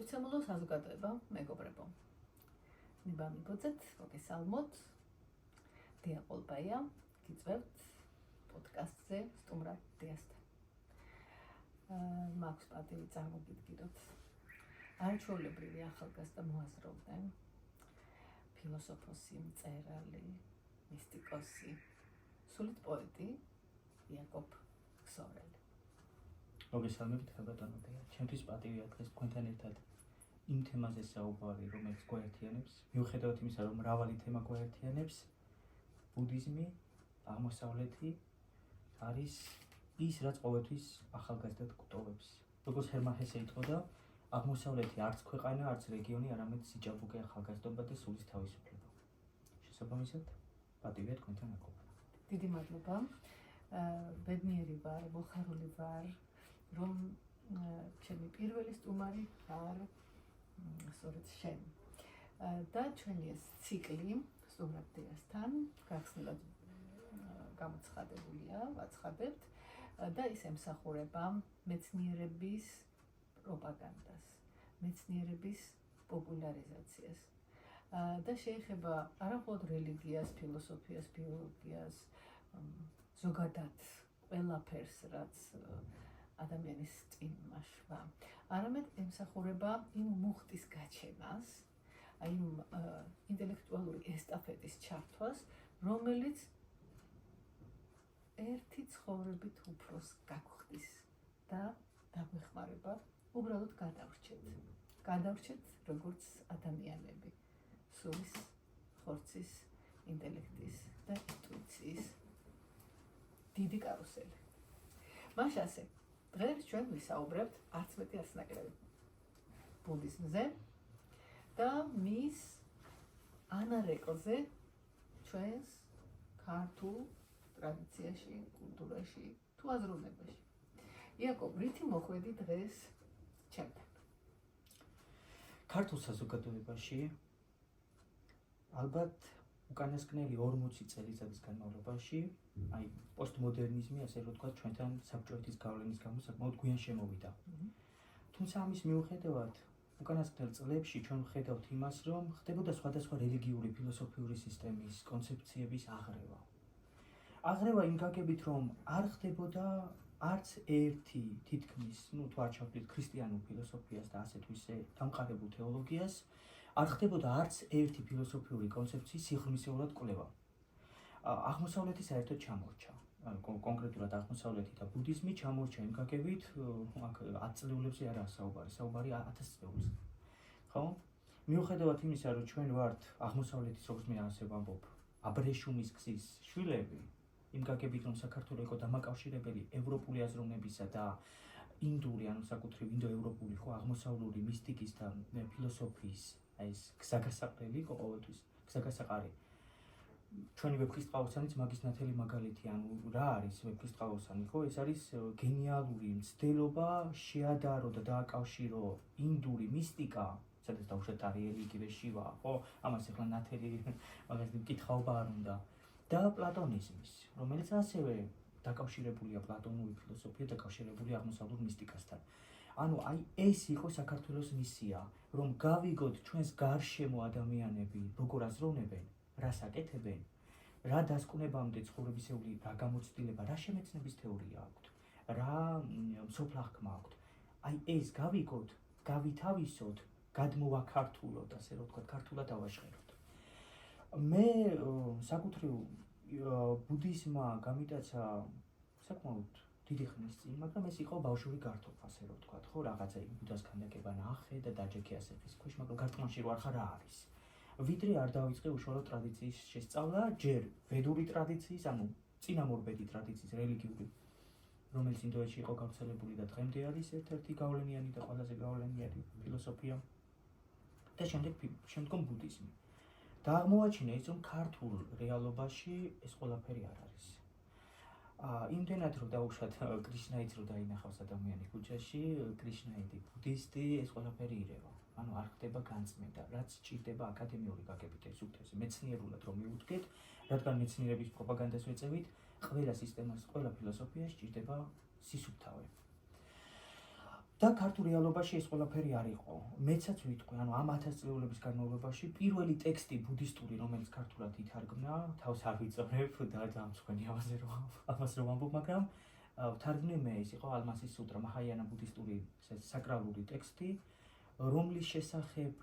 სივრცემულო საზოგადოება, მეგობრებო. ნება მიგოძეთ, მოგესალმოთ. დიაყოლბაია, გიწევთ პოდკასტზე სტუმრად დიასთან. მაქვს პატივი წარმოგიდგინოთ არაჩვეულებრივი ახალგაზრდა მოაზროვნე, ფილოსოფოსი, მწერალი, მისტიკოსი, სულით პოეტი იაკობ ქსოვრელი. მოგესალმებით, ხალბატონო. ჩემთვის პატივია დღეს თქვენთან ერთად იმ თემაზე საუბარი, რომელიც გვაერთიანებს, მიუხედავად იმისა, რომ მრავალი თემა გვაერთიანებს, ბუდიზმი, აღმოსავლეთი არის ის, რაც ყოველთვის ახალგაზრდად გვტოვებს. როგორც ჰერმან ჰესე იტყოდა, აღმოსავლეთი არც ქვეყანა, არც რეგიონი, არამედ სიჭაბუკე ახალგაზრდობა და სულის თავისუფლება. შესაბამისად, პატივია თქვენთან აკობა. დიდი მადლობა. ბედნიერი ვარ, მოხარული ვარ, რომ ჩემი პირველი სტუმარი არ სწორედ შენ. და ჩვენი ეს ციკლი სტუმრად დიასთან გახსნილად გამოცხადებულია, ვაცხადებთ და ის ემსახურება მეცნიერების პროპაგანდას, მეცნიერების პოპულარიზაციას და შეეხება არა მხოლოდ რელიგიას, ფილოსოფიას, ბიოლოგიას, ზოგადად ყველაფერს, რაც ადამიანის წინაშვა, არამედ ემსახურება იმ მუხტის გაჩენას, იმ ინტელექტუალური ესტაფეტის ჩართვას, რომელიც ერთი ცხოვრებით უფროს გაგხდის და დაგვეხმარება უბრალოდ გადავრჩეთ როგორც ადამიანები, სულის, ხორცის, ინტელექტის და ინტუიციის დიდი კარუსელი. მაშ ასე, დღეს ჩვენ ვისაუბრებთ არც მეტი არც ნაკლები ბუდიზმზე და მის ანარეკლზე ჩვენს ქართულ ტრადიციაში, კულტურაში თუ აზროვნებაში. იაკობ, რითი მოხვედი დღეს ჩემთან? ქართულ საზოგადოებაში ალბათ უკანასკნელი 40 წელიწადის განმავლობაში, აი პოსტმოდერნიზმი, ასე რომ ვთქვათ, ჩვენთან საბჭოეთის გავლენის გამო საკმაოდ გვიან შემოვიდა. თუმცა ამის მიუხედავად, უკანასკნელ წლებში ჩვენ ვხედავთ იმას, რომ ხდებოდა სხვადასხვა რელიგიური, ფილოსოფიური სისტემის, კონცეფციების აღრევა იმ გაგებით, რომ არ ხდებოდა არც ერთი თითქმის, თუ არ ჩავთვლით ქრისტიანულ ფილოსოფიას და ასე თუ ისე დამყარებულ თეოლოგიას, არ ხდებოდა არც ერთი ფილოსოფიური კონცეფციის სიღრმისეულად კვლევა. აღმოსავლეთი საერთოდ ჩამორჩა. კონკრეტულად აღმოსავლეთი და ბუდიზმი ჩამორჩა იმ გაგებით, აქ 10 წლეულებზე არაა საუბარი, საუბარი 1000 წლეულზე. ხო? მიუხედავად იმისა, რომ ჩვენ ვართ აღმოსავლეთის, როგორც მე ასე ვამბობ, აბრეშუმის გზის შვილები, იმ გაგებით, რომ საქართველო იყო დამაკავშირებელი ევროპული აზროვნებისა და ინდური, ანუ საკუთრივ ინდოევროპული, ხო, აღმოსავლური მისტიკის და ფილოსოფიის, აი ეს გზაგასაყრელი იყო ყოველთვის, გზაგასაყარი. ჩვენი ვეფხისტყაოსანიც მაგის ნათელი მაგალითი, ანუ რა არის ვეფხისტყაოსანი, ხო? ეს არის გენიალური მცდელობა შეადარო და დააკავშირო ინდური მისტიკა, სადაც დაუშვათ არიელი, იგივე შივა, ხო? ამას ახლა ნათელი მაგას მკითხაობა არ უნდა. და პლატონიზმის, რომელიც ასევე დაკავშირებულია პლატონური ფილოსოფია, დაკავშირებულია აღმოსავლურ მისტიკასთან. ანუ აი ეს იყო საქართველოს მისია, რომ გავიგოთ ჩვენს გარშემო ადამიანები როგორ აზროვნებენ, რას აკეთებენ, რა დასკვნებამდე ცხოვრებისეული რა გამოცდილება, რა შემეცნების თეორია აქვთ, რა მსოფლახკმა აქვთ. აი ეს გავიგოთ, გავითავისოთ, გადმოვაქართულოთ, ასე რომ ვთქვათ, ქართულად დავაშხეროთ. მე საკუთრივ ბუდიზმმა გამიტაცა საკმაოდ დიდი ხნის წინ, მაგრამ ეს იყო ბავშვური გართობა, ასე რომ ვთქვათ, ხო, რაღაცა იმ ბუდას ქანდაკება ნახე და დაჯექე ასეთის ქვეშ, მაგრამ გარტყმაში რო არ ხარ რა არის. ვიდრე არ დავიწყე უშუალო ტრადიციის შესწავლა, ჯერ ვედური ტრადიციის, ანუ წინამორბედი ტრადიციის, რელიგიური, რომელიც ინდოეთში იყო გავრცელებული და დღემდე არის ერთ-ერთი გავლენიანი და ყველაზე გავლენიანი ფილოსოფია და შემდგომ ბუდიზმი. და აღმოაჩინა ის, რომ ქართულ რეალობაში ეს ყველაფერი არ არის. იმდენად რომ დაუშვათ კრიშნაიც რო დაინახავს ადამიანი ქუჩაში, კრიშნაიდი, ბუდისტი, ეს ყველაფერი ირევა. ანუ არ ხდება განწმენდა, რაც სჭირდება აკადემიური გაგებით ეს უთესე, მეცნიერულად რომ მივუდგეთ, რადგან მეცნიერების პროპაგანდას ვეწევით, ყველა სისტემას, ყველა ფილოსოფიაში სჭირდება სისუფთავე. და ქართულ რეალობაში ეს ყველაფერი არ იყო. მეცაც ვიტყვი, ანუ ამ 1000 წლეულების განმავლობაში პირველი ტექსტი ბუდისტური, რომელიც ქართულად ითარგმნა, თავს არ ვიწოვრებ და დამსხვენი ამას რომ ვამბობ, მაგრამ თარგმნე ეს იყო ალმასის სუტრა, მაჰაიანა ბუდისტური საკრალური ტექსტი, რომლის შესახებ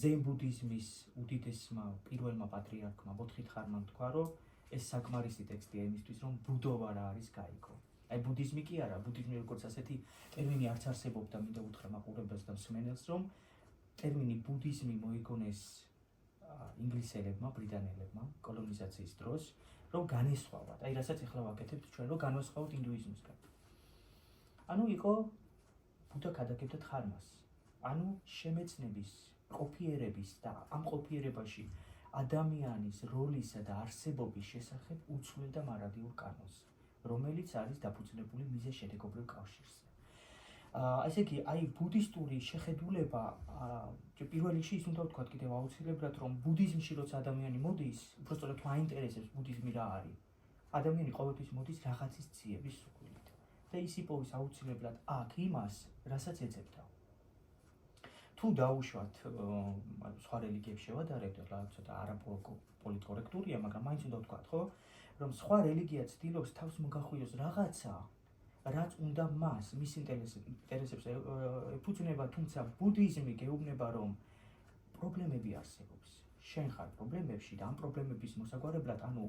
ძენ ბუდიზმის უდიდესმა პირველმა პატრიარქმა ბოთხითხარმამ თქვა, რომ ეს საკმარისი ტექსტია იმისთვის, რომ ბუდოვა რა არის გაიგო. აი ბუდიზმი კი არა, ბუდიზმი როგორც ასეთი ტერმინი არც არსებობდა, მინდა უთხრა მაყურებელს და მსმენელს, რომ ტერმინი ბუდიზმი მოიგონეს ინგლისელებმა, ბრიტანელებმა კოლონიზაციის დროს, რომ განესხვავათ. აი რასაც ახლა ვაკეთებთ ჩვენ, რომ განვასხვაოთ ინდუიზმისგან. ანუ იყო ბუდა გადაგებდა ხარმას. ანუ შემეცნების, ყოფიერების და ამ ყოფიერებაში ადამიანის როლისა და არსებობის შესახებ უცვლელდა მარადიულ კანონს, რომელიც არის დაფუძნებული მიზეზ-შედეგობრივ კავშირზე. ესე იგი, აი ბუდისტური შეხედულება პირველ რიგში ის უნდა ვთქვათ კიდევ აუცილებლად, რომ ბუდიზმში როცა ადამიანი მოდის, უბრალოდ თუ აინტერესებს ბუდიზმი რა არის, ადამიანი ყოველთვის მოდის რაღაცის ძიების სურვილით და ის იპოვის აუცილებლად აქ იმას, რასაც ეძებდა. თუ დაუშვათ სხვა რელიგიებს შევადარებთ, რა ცოტა არაპოლიტკორექტურია, მაგრამ მაინც უნდა ვთქვათ, ხო, რომ სხვა რელიგია ცდილობს თავს მოგახვიოს რაღაცა, რაც უნდა მას, მის ინტერესებს ეფუძნება, თუმცა ბუდიზმი გეუბნება, რომ პრობლემები არსებობს. შენ ხარ პრობლემებში და ამ პრობლემების მოსაგვარებლად, ანუ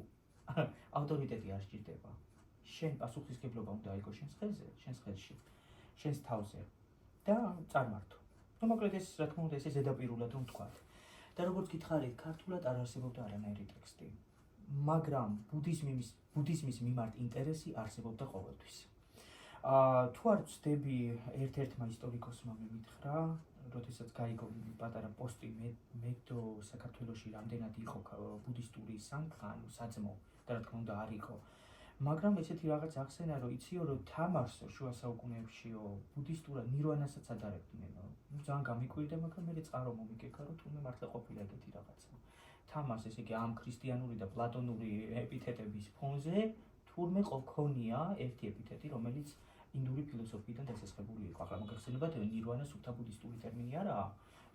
ავტორიტეტი არ სჭირდება. შენ პასუხისმგებლობა უნდა აიღო შენს ხელზე, შენს ხელში, შენს თავზე და წარმართო. ну მოკლედ ეს რა თქმა უნდა ეს ზედაპირულად რომ ვთქვათ. და როგორც გითხარით, ქართულად არ არსებობდა არანაირი ტექსტი. მაგრამ ბუდიზმის მიმართ ინტერესი არსებობდა ყოველთვის. თუ არ ვცდები, ერთ-ერთმა ისტორიკოსმა მემითხრა, როდესაც გაიგო პატარა პოსტი მედო საქართველოში რამდენად იყო ბუდისტური სანქა, ანუ საძმო და რა თქმა უნდა არ იყო. მაგრამ ესეთი რაღაც ახსენა, რომ იციო, რომ თამარსო შუა საუკუნეებშიო ბუდისტურად ნირვანასაც ადარებდნენ. ძალიან გამიკვირდა, მაგრამ მე წყარო მომიგეკა, რომ თუნდაც მართლა ყოფილა ეგეთი რაღაცა. თამარს, ესე იგი, ამ ქრისტიანული და პლატონური ეპითეტების ფონზე თურმე გქონია ერთი ეპითეტი, რომელიც ინდური ფილოსოფიიდან დასაწყებული იყო. ახლა მოგეხსენებათ, ნირვანა სუფთა ბუდისტური ტერმინი არაა,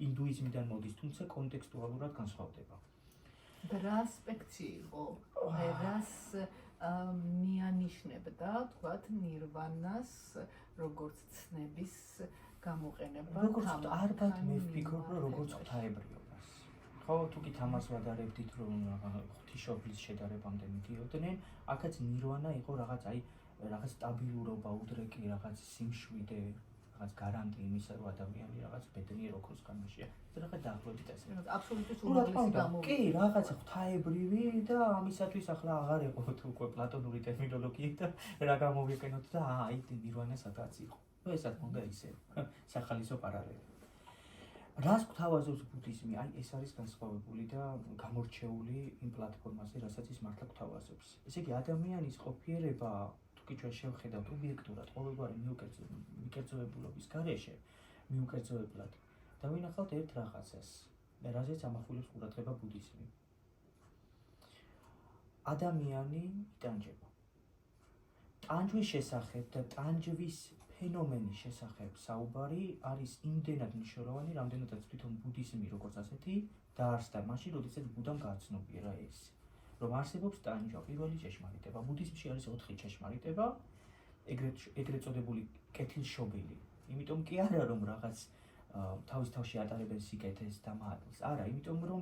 ინდუიზმიდან მოდის, თუმცა კონტექსტუალურად განსხვავდება. და რა ასპექტი იყო? აი რას მიანიშნებდა, თქვათ, ნირვანას როგორც ცნების გამოყენება? ალბათ მე ვფიქრობ, რომ როგორც ღვთაებრიობას. ხო, თუ კი თამას ვადარებდით, რომ ღვთისმშობლის შედარებამდე მიდიოდნენ, აქაც ნირვანა იყო რაღაც აი რაღაც სტაბილურობა, უდრეკი, რაღაც სიმშვიდე, რაღაც გარანტი იმისა, რომ ადამიანი რაღაც ბედნიერ ოქროს ხანაშია. ეს რაღაც დაახლოებით ასე. აბსოლუტურად უმაღლესი გამოვიდა. კი, რაღაც ღვთაებრივი და ამისათვის ახლა აღარ ეყოთ უკვე პლატონური ტერმინოლოგიით და რა გამოვიყენოთ და აი ნირვანა სადაც იყო. ну ეს რა თქმა უნდა ისე სახალისო პარალელი. რას გვთავაზობს ბუდიზმი? აი ეს არის განსხვავებული და გამორჩეული იმ პლატფორმაზე, რასაც ის მართლა გვთავაზობს. ესე იგი, ადამიანის ყოფიერება კი ჩვენ შევხედავთ ობიექტურად ყოველგვარი მიკერძოებულობის გარეშე, მიუკერძოებლად და ვინახავთ ერთ რაღაცას, რაზეც ამახვილებს ყურადღება ბუდიზმი. ადამიანი იტანჯება. ტანჯვის შესახებ და ტანჯვის ფენომენის შესახებ საუბარი არის იმდენად მნიშვნელოვანი, რამდენადაც თვითონ ბუდიზმი როგორც ასეთი დაარსდა მაშინ, როდესაც ბუდამ გააცნობიერა ეს. რომ არსებობს ტანჯვა, პირველი ჭეშმარიტება. ბუდიზმში არის 4 ჭეშმარიტება, ეგრეთ წოდებული კეთილშობილი. იმიტომ კი არა რომ რაღაც თავის თავში ატარებენ სიკეთეს და მადლს. არა, იმიტომ რომ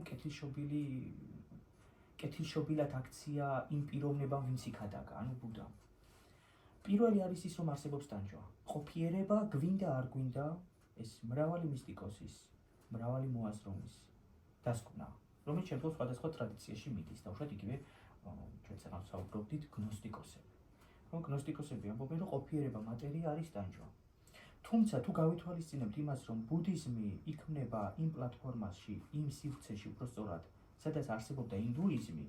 კეთილშობილად აქცია იმ პიროვნებამ, ვინც იქადაგა, ანუ ბუდამ. პირველი არის ის, რომ არსებობს ტანჯვა. ყოფიერება, გვინდა არ გვინდა, ეს მრავალი მისტიკოსის, მრავალი მოაზროვნის დასკვნა. რომელიც შემთხვევით სხვადასხვა ტრადიციაში მიდის და უშუალოდ იგივე ჩვენ სანამ საუბრობდით გნოსტიკოსები. რომ გნოსტიკოსები ამბობენ, რომ ყოფიერება მატერია არის ტანჯვა. თუმცა თუ გავითვალისწინებთ იმას, რომ ბუდიზმი იქმნება იმ პლატფორმაში, იმ სივრცეში უბრალოდ, სადაც არსებობდა ინდუიზმი,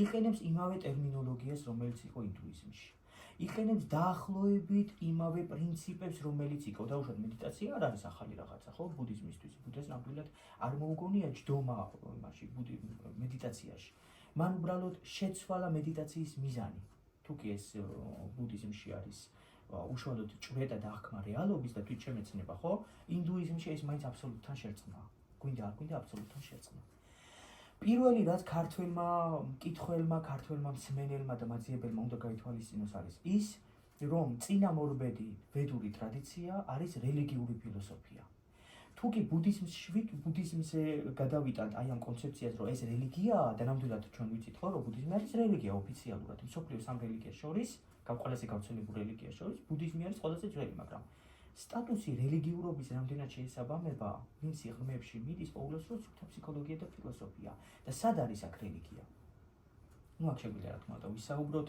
იყენებს იმავე ტერმინოლოგიას, რომელიც იყო ინდუიზმში. იყენებს დაახლოებით იმავე პრინციპებს, რომელიც იყო და უშუალოდ მედიტაცია არ არის ახალი რაღაცა, ხო, ბუდიზმისთვის. ბუდას ნამდვილად არ მოუგონია ჯდომა იმაში, მედიტაციაში. მან უბრალოდ შეცვალა მედიტაციის მიზანი. თუ კი ეს ბუდიზმში არის უშუალოდ ჭვრეტა და აღქმა რეალობის და თვითშემეცნება, ხო? ინდუიზმში ეს მაინც აბსოლუტთან შერწყმაა. გვინდა არ გვინდა აბსოლუტთან შერწყმა. პირველი რაც ქართველმა მკითხველმა, ქართველმა მსმენელმა და მაძიებელმა უნდა გაითვალისწინოს არის ის, რომ წინამორბედი ვედური ტრადიცია არის რელიგიური ფილოსოფია. თუ კი ბუდიზმზე გადავიტანთ აი ამ კონცეფციას, რომ ეს რელიგიაა და ნამდვილად ჩვენ ვიცით ხო, რომ ბუდიზმი არის რელიგია ოფიციალურად. მსოფლიოს ამ რელიგიას შორის, ყველაზე გავრცელებულ რელიგიას შორის, ბუდიზმი არის ყველაზე ძველი, მაგრამ სტატუსი რელიგიურობის რამდენად შეესაბამება, ვინც სიღრმეებში მიდის, პოულობს, რომ სუფთა ფსიქოლოგია და ფილოსოფია და სად არის აქ რელიგია? ნუ აქ შეგვიძლია რა თქმა უნდა ვისაუბროთ,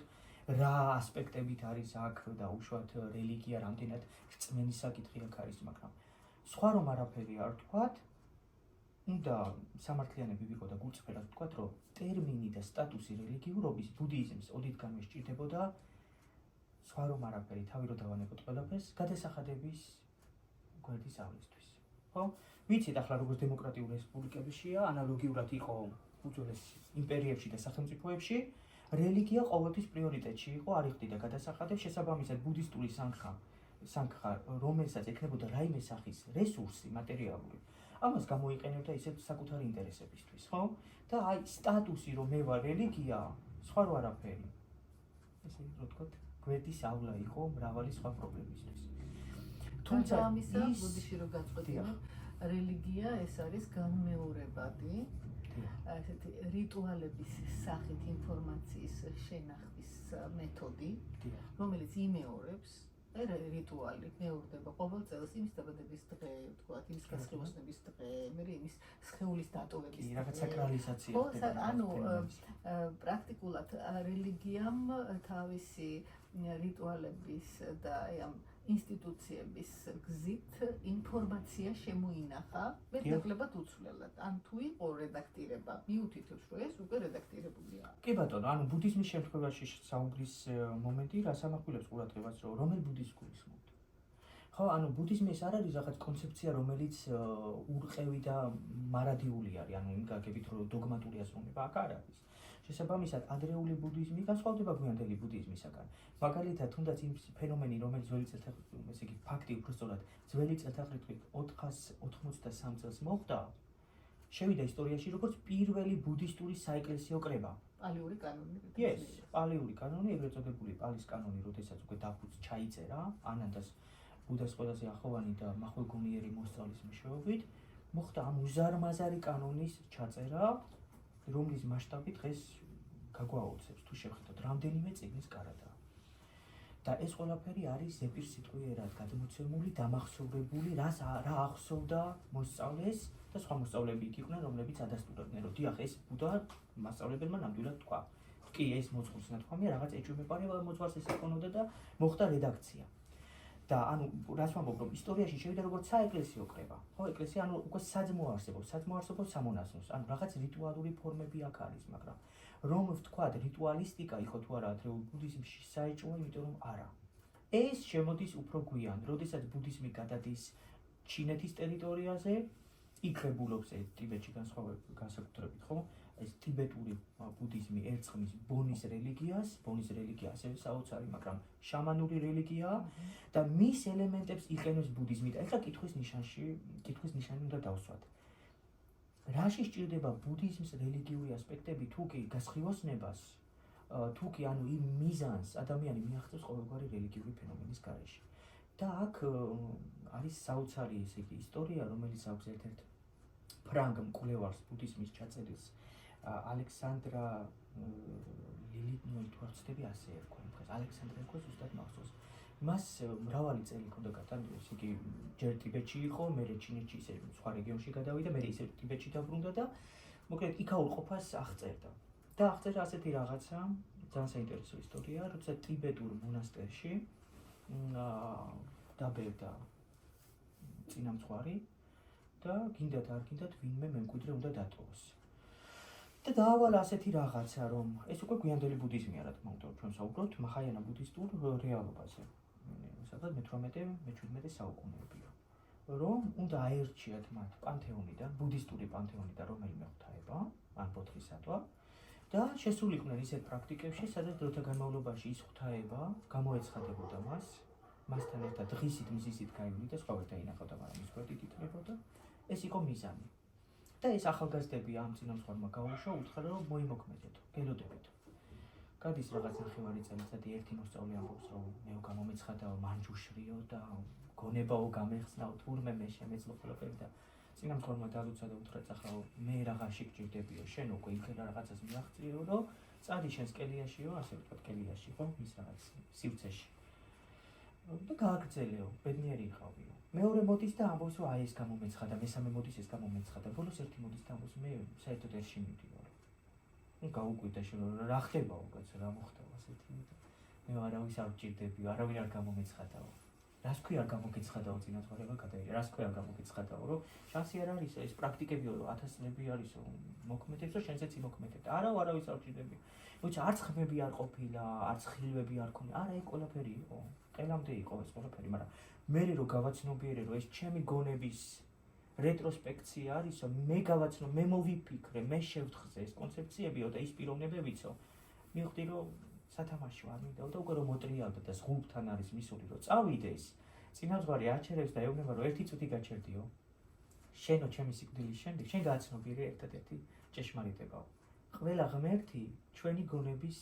რა ასპექტებით არის აქ და უშუალოდ რელიგია რამდენად რწმენის საკითხი აქ არის, მაგრამ სხვა რომ არაფერი არ ვთქვათ, უნდა სამართლიანები ვიყო და გულწრფელად ვთქვათ, რომ ტერმინი და სტატუსი რელიგიურობის ბუდიზმს ოდითგანვე სჭირდებოდა, სხვა რომ არაფერი, თავი რო დავანებოთ ყველაფერს, გადასახადების გვერდისავლისთვის. ხო? ვიცით ახლა როგორც დემოკრატიულ რესპუბლიკებშია, ანალოგიურად იყო უძველეს იმპერიებში და სახელმწიფოებში, რელიგია ყოველთვის პრიორიტეტში იყო, არ იხდიდა გადასახადებს, შესაბამისად ბუდისტური სანგხა, რომელსაც ექნებოდა რაიმე სახის რესურსი მატერიალური, ამას გამოიყენებდა ისეთ საკუთარი ინტერესებისთვის, ხო? და აი სტატუსი რომ მე ვარ რელიგია, სხვა რო არაფერი. ესე რომ ვთქვათ, გვერდის ავლა იყო მრავალი სხვა პრობლემისთვის. თუმცა ამისა ბუდიში რო გაწყვეტინე, რელიგია ეს არის განმეორებადი, ესეთი რიტუალების სახით ინფორმაციის შენახვის მეთოდი, რომელიც იმეორებს რიტუალი მეორდება ყოველ წელს იმის დაბადების დღე, ვთქვათ, იმის გასხივოსნების დღე, მე იმის სხეულის დატოვების დღე. რაღაც საკრალიზაცია ხდება. ანუ პრაქტიკულად რელიგიამ თავისი რიტუალების და ამ ინსტიტუციების გზით ინფორმაცია შემოინახა მეტნაკლებად უცვლელად. ან თუ იყო რედაქტირება, მიუთითებს, რომ ეს უკვე რედაქტირებულია. კი ბატონო, ანუ ბუდიზმის შემთხვევაში საუბრის მომენტი რას ამახვილებს ყურადღებას, რომ რომელ ბუდიზმს გულისხმობთ? ხო, ანუ ბუდიზმი ეს არ არის რაღაც კონცეფცია, რომელიც ურყევი და მარადიული არის, ანუ იმ გაგებით, რომ დოგმატური აზროვნება აქ არ არის. შესაბამისად, ადრეული ბუდიზმი განსხვავდება გვიანდელი ბუდიზმისაგან. მაგალითად, თუნდაც იმ ფენომენი, რომელიც ძველი წელთაღრიცხვით, ესე იგი ფაქტი უბრალოდ ძველი წელთაღრიცხვით 483 წელს მოხდა, შევიდა ისტორიაში როგორც პირველი ბუდისტური საეკლესიო კრება. პალიური კანონი. პალიური კანონი, ეგრეთ წოდებული პალის კანონი, როდესაც უკვე ჩაიწერა, ანანდას ბუდას ყველაზე ახლოვანი და მახვილგონიერი მოსწავლის მეშვეობით, მოხდა ამ უზარმაზარი კანონის ჩაწერა, რომლის მასშტაბი დღეს გაგვაოცებს, თუ შევხედოთ, რამდენიმე წიგნის კარადაა. და ეს ყველაფერი არის ზეპირსიტყვიერად გადმოცემული, დამახსოვრებული, რა ახსოვდა მოსწავლეს და სხვა მოსწავლეები იქ იყვნენ, რომლებიც ადასტურებდნენ, რომ დიახ, ეს ბუდა მასწავლებელმა ნამდვილად თქვა. კი, ეს მოძღვრის ნათქვამია, რაღაც ეჭვმეპარება მოძღვარს ეს ეკონოდა და მოხდა რედაქცია. და ანუ რას ვამბობ, რომ ისტორიაში შევიდა როგორც საეკლესიო კრება. ხო, ეკლესია ანუ უკვე საძმო არსებობს სამონასნოს. ანუ რაღაც რიტუალური ფორმები აქ არის, მაგრამ რომ ვთქვათ, რიტუალისტიკა იყო თუ არა ადრეულ ბუდიზმში საეჭვო, იმიტომ რომ არა. ეს შემოდის უფრო გვიან, როდესაც ბუდიზმი გადადის ჩინეთის ტერიტორიაზე, იქ ღებულობს ტიბეტში განსაკუთრებით, ხო? ეს ტიბეტური ბუდიზმი ერწყმის ბონის რელიგიას, ბონის რელიგია ასევე საოცარი, მაგრამ შამანური რელიგიაა და მის ელემენტებს იყენებს ბუდიზმი და ეხლა კითხვის ნიშანი უნდა დავსვათ. რაში სჭირდება ბუდიზმის რელიგიური ასპექტები, თუ კი გასხივოსნებას, თუ კი ანუ იმ მიზანს ადამიანი მიაღწევს ყოველგვარი რელიგიური ფენომენის გარეშე. და აქ არის საოცარი ესე იგი ისტორია, რომელიც აქვს ერთ-ერთ ფრანგ მკვლევარს ბუდიზმის ჩაწერილს ალექსანდრა ლილიტნოი თუ არ ვცდები ასე ერქვა, დღეს ალექსანდრა ერქვა ზუსტად მახსოვს. მას მრავალი წელი ჰქონდა გატანილი, ესე იგი ჯერ ტიბეტში იყო, მერე ჩინეთში, ისე სხვა რეგიონში გადავიდა, მერე ისე ტიბეტში დაბრუნდა და მოკლედ იქაურ ყოფას აღწერდა. და აღწერა ასეთი რაღაცა, ძალიან საინტერესო ისტორია, როცა ტიბეტურ მონასტერში დაბერდა წინამძღვარი და გინდათ არ გინდათ ვინმე მემკვიდრე უნდა დატოვოს. და დაავალა ასეთი რაღაცა, რომ ეს უკვე გვიანდელი ბუდიზმია, რა თქმა უნდა, ჩვენ საუბრობთ მაჰაიანა ბუდისტურ რეალობაზე. სადაც მე-17 საუკუნეებია. რომ უნდა აერჩიათ მათ პანთეონიდან, ბუდისტური პანთეონიდან რომელიმე ღვთაება, ან ბოთლისატვა და შესულიყვნენ ისეთ პრაქტიკებში, სადაც დროთა განმავლობაში ის ღვთაება გამოეცხადებოდა მას მასთან ერთად დღისით მზისით გაივლი და სხვა ვერ დაინახავდა, მაგრამ ის გვერდით ითვლებოდა. ეს იყო მიზანი. და ეს ახალგაზრდები ამ წინამძღვარმა გაუშვა, უთხრა რომ მოიმოქმედეთო, გელოდებითო. გადის რაღაც ნახევარი წელიწადი, ერთი მოსწავლე ამბობს რომ მეო გამომეცხადაო, მანჯუშრიო და გონებაო გამეხსნაო, თურმე მე შემეძლო ყველაფერი და წინამძღვარმა დალუცა და უთხრა წახაო, მე რაღაცში გჭირდებიო, შენ უკვე იქ რაღაცას მიაღწიო, რომ წადი შენს კელიაშიო, ასე ვთქვათ, კელიაში, ხო, მის რაღაც სივრცეში. და გააგრძელეო, ბედნიერი იყავიო. მეორე მოდის და ამბობს რომ აი ეს გამომეცხადა, მესამე მოდის ეს გამომეცხადა, ბოლოს ერთი მოდის და ამბობს მე საერთოდ ერში მივდივარ. ნუ გაუკვირდა რა ხდებაო, კაცო, რა მოხდა ასეთი და მე არავის არ ვჭირდებიო, არავინ არ გამომეცხადაო. რას ქვია არ გამოგეცხადაო წინასწორება გადაიღე, რას ქვია არ გამოგეცხადაო, რომ შანსი არ არისო, ეს პრაქტიკებიო, რომ 1000 წლები არისო, მოქმედებს, რომ შენზეც იმოქმედებ. არავის არ ვჭირდებიო. მოიცა არც ხმები არ ყოფილა, არც ხილვები არ ქონია. არა, ეგ ყველაფერი იყო. ყელამდე იყო ეს ყველაფერი, მაგრამ მე რომ გავაცნობიერე, რომ ეს ჩემი გონების რეტროსპექცია არისო, მე გავაცნო, მე მოვიფიქრე, მე შევთხზე ეს კონცეფციებიო და ის პიროვნებებიცო. მივხვდი რომ სათამაშო არ მინდაო და უკვე რომ მოტრიალდა და სღულბთან არის მისული რომ წავიდეს. წინამძღვარი აჩერებს და ეუბნება რომ ერთი წუთი გაჩერდიო. შენო ჩემი სიკვდილის შემდეგ შენ გააცნობიერე ერთადერთი ჭეშმარიტებაო. ყველა ღმერთი ჩვენი გონების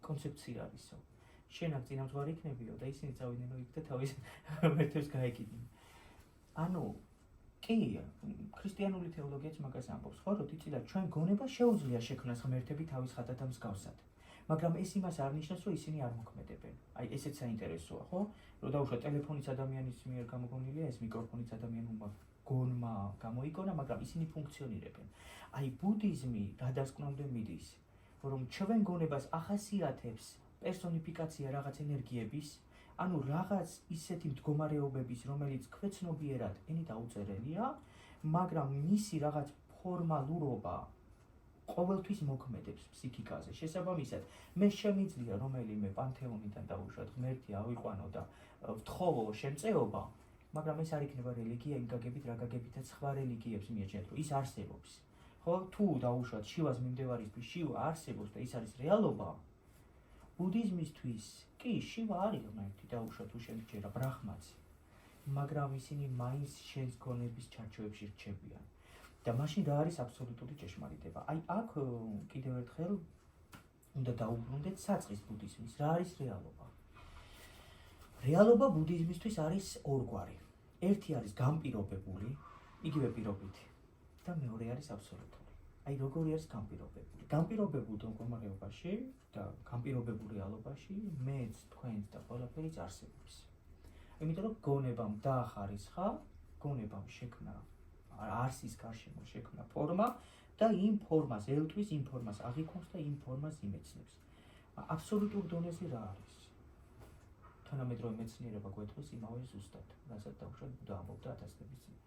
კონცეფცია არისო. შენ აქ წინამძღვარი იქნებიო და ისინი წავიდნენ იქ და თავის ღმერთებს გაეკიდნენ. ანუ კი, ქრისტიანული თეოლოგიაც მაგას ამბობს, ხო, რომ თითქოს ჩვენ გონება შეუძლია შექმნას ღმერთები თავის ხატად მსგავსად. მაგრამ ეს იმას არ ნიშნავს, რომ ისინი არ მოქმედებენ. აი, ესეც საინტერესოა, ხო? რომ დაუშვათ ტელეფონიც ადამიანის მიერ გამოგონილია, ეს მიკროფონიც ადამიანურმა გონმა გამოიგონა, მაგრამ ისინი ფუნქციონირებენ. აი, ბუდიზმი რა დასკვნამდე მიდის, რომ ჩვენ გონებას ახასიათებს პერსონიფიკაცია რაღაც ენერგიების, ანუ რაღაც ისეთი მდგომარეობების, რომელიც ქვეცნობიერად ენით აუწერელია, მაგრამ მისი რაღაც ფორმალურობა ყოველთვის მოქმედებს ფსიქიკაზე. შესაბამისად, მე შემიძლია რომელიმე პანთეონიდან დავუშვათ ღმერთი ავიყვანო და ვთხოვო შემწეობა, მაგრამ ეს არ იქნება რელიგია იმ გაგებით, რა გაგებითაც სხვა რელიგიებს მიაჩნიათ, რომ ის არსებობს. ხო, თუ დავუშვათ შივას მიმდევარისთვის შივა არსებობს და ის არის რეალობა, ბუდიზმისთვის კი შივა არის ღმერთი, დავუშვათ თუ შემიჯერა ბრაჰმაც, მაგრამ ისინი მაინც შენს გონების ჩარჩოებში რჩებიან. და მაშინ რა არის აბსოლუტური ჭეშმარიტება? აი, აქ კიდევ ერთხელ უნდა დაუბრუნდეთ საწყის ბუდიზმის. რა არის რეალობა? რეალობა ბუდიზმისთვის არის ორგვარი. ერთი არის განპირობებული, იგივე პირობითი, და მეორე არის აბსოლუტური. აი, როგორი არის განპირობებული? განპირობებულ მდგომარეობაში და განპირობებულ რეალობაში მეც, თქვენც და ყველაფერიც არსებობს. იმიტომ რომ გონებამ დაახარისხა, გონებამ შექმნა არსის გარშემო შექმნა ფორმა და იმ ფორმას ელტვის, იმ ფორმას აღიქვამს და იმ ფორმას იმეცნებს. აბსოლუტურ დონეზე რა არის? თანამედროვე მეცნიერება გვეთქვის იმავე ზუსტად, რასაც დავუშვათ ბუდა ამბობდა 1000 წლების წინ.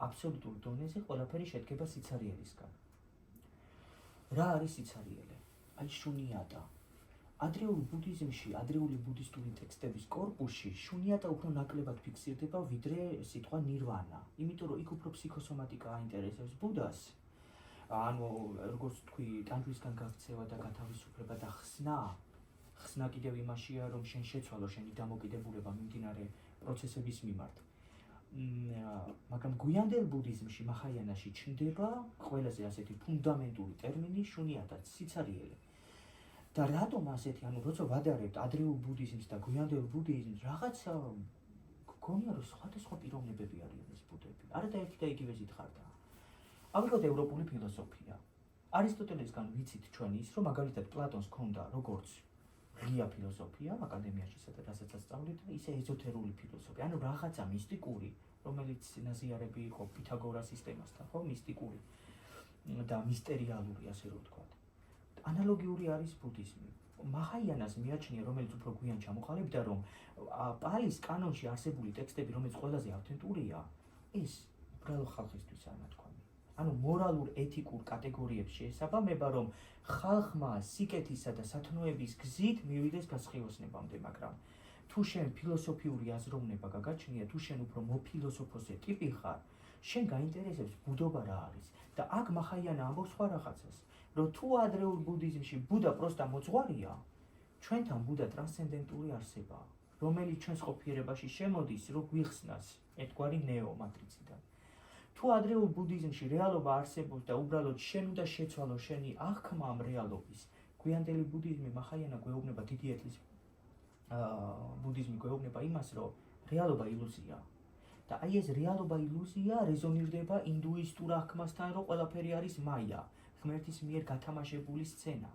აბსოლუტურ დონეზე ყველაფერი შედგება სიცარიელისგან. რა არის სიცარიელე? აი, შუნიატა. ადრეულ ბუდიზმში, ადრეული ბუდისტური ტექსტების კორპუსში შუნიატა უფრო ნაკლებად ფიქსირდება ვიდრე სიტყვა ნირვანა. იმიტომ რომ იქ უფრო ფსიქოსომატიკა აინტერესებს ბუდას. ანუ როგორც თქვი, ტანჯვისგან გაქცევა და გათავისუფლება და ხსნა კიდევ იმაშია, რომ შენ შეცვალო შენი დამოკიდებულება მიმდინარე პროცესების მიმართ. მაგრამ გვიანდელ ბუდიზმში, მაჰაიანაში ჩნდება ყველაზე ასეთი ფუნდამენტური ტერმინი შუნიატა, სიცარიელე. და რატომ ასეთი, ანუ როცა ვადარებთ ადრეულ ბუდიზმს და გვიანდელ ბუდიზმს, რაღაცა გქონია რომ სხვადასხვა პიროვნებები არიან ეს ბუდები. არა და ერთი და იგივე ზითხარდა. ავიღოთ ევროპული ფილოსოფია. არისტოტელესგან ვიცით ჩვენ ის, რომ მაგალითად პლატონს ჰქონდა როგორც ღია ფილოსოფია აკადემიაში, სადაც სწავლით, ისე ეზოთერული ფილოსოფია, ანუ რაღაცა მისტიკური, რომელიც ნაზიარები იყო პითაგორას სისტემასთან, ხო, მისტიკური და მისტერიალური, ასე რომ ვთქვათ. ანალოგიური არის ბუდიზმი. მაჰაიანას მიაჩნია, რომელიც უფრო გვიან ჩამოყალიბდა, რომ პალის კანონში არსებული ტექსტები, რომელიც ყველაზე ავთენტურია, ეს უბრალო ხალხისთვის არ ნათქვამი. ანუ მორალურ ეთიკურ კატეგორიებს შეესაბამება, რომ ხალხმა სიკეთისა და სათნოების გზით მივიდეს გასხივოსნებამდე, მაგრამ თუ შენ ფილოსოფიური აზროვნება გაგაჩნია, თუ შენ უფრო მოფილოსოფოსე ტიპი ხარ, შენ გაინტერესებს ბუდობა რა არის და აქ მაჰაიანა ამბობს სხვა რაღაცას. რომ თუ ადრეულ ბუდიზმში ბუდა პროსტა მოძღვარია, ჩვენთან ბუდა ტრანსცენდენტური არსებაა. რომელიც ჩვენს ყოფიერებაში შემოდის, რო გვიხსნას ერთგვარი ნეო მატრიციდან. თუ ადრეულ ბუდიზმში რეალობა არსებობს და უბრალოდ შენ უნდა შეცვალო შენი აღქმა ამ რეალობის, გვიანდელი ბუდიზმი მაჰაიანა გვეუბნება დიდი ეტლის ბუდიზმი გვეუბნება იმას, რომ რეალობა ილუზია. და აი ეს რეალობა ილუზია რეზონირდება ინდუისტურ აღქმასთან, რომ ყველაფერი არის მაია, ღმერთის მიერ გათამაშებული სცენა.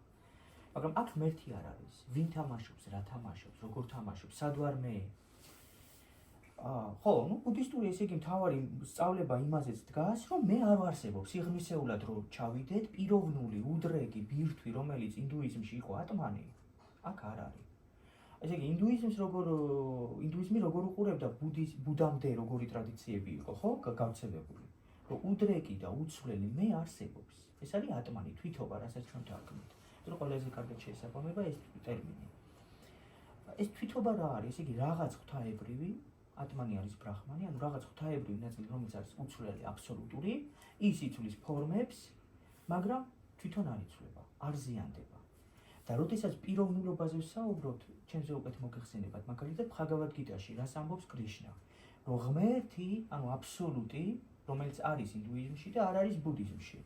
მაგრამ აქ ღმერთი არ არის. ვინ თამაშობს, რა თამაშობს, როგორ თამაშობს, სად ვარ მე? ხო, ბუდისტური ესე იგი მთავარი სწავლება იმაზეც დგას, რომ მე არ ვარსებობ, სიღრმისეულად რომ ჩავიდეთ, პიროვნული, უდრეგი, ბირთვი, რომელიც ინდუიზმში იყო ატმანი, აქ არ არის. ესე იგი ინდუიზმი როგორ უყურებდა ბუდამდე როგორი ტრადიციები იყო, ხო, გავრცელებული. რომ უდრეგი და უცვლელი მე არსებობს. ეს არის ატმანი, თვითობა, რასაც ჩვენ დავქმნით. რომ ყველაზე კარგად შეესაბამება ეს ტერმინი. ეს თვითობა რა არის? ესე იგი რაღაც ღვთაებრივი, ატმანი არის ბრაჰმანი, ანუ რაღაც ღვთაებრივი ნაწილი, რომელიც არის უცვლელი, აბსოლუტური, ის იცვლის ფორმებს, მაგრამ თვითონ არ იცვლება, არ ზიანდება. და როდესაც პიროვნულობაზე ვსაუბრობთ, ჩემზე უკეთ მოგეხსენებათ, მაგალითად, ბჰაგავად გიტაში, რას ამბობს კრიშნა, რომ ღმერთი, ანუ აბსოლუტი, რომელიც არის ინდუიზმში და არ არის ბუდიზმში.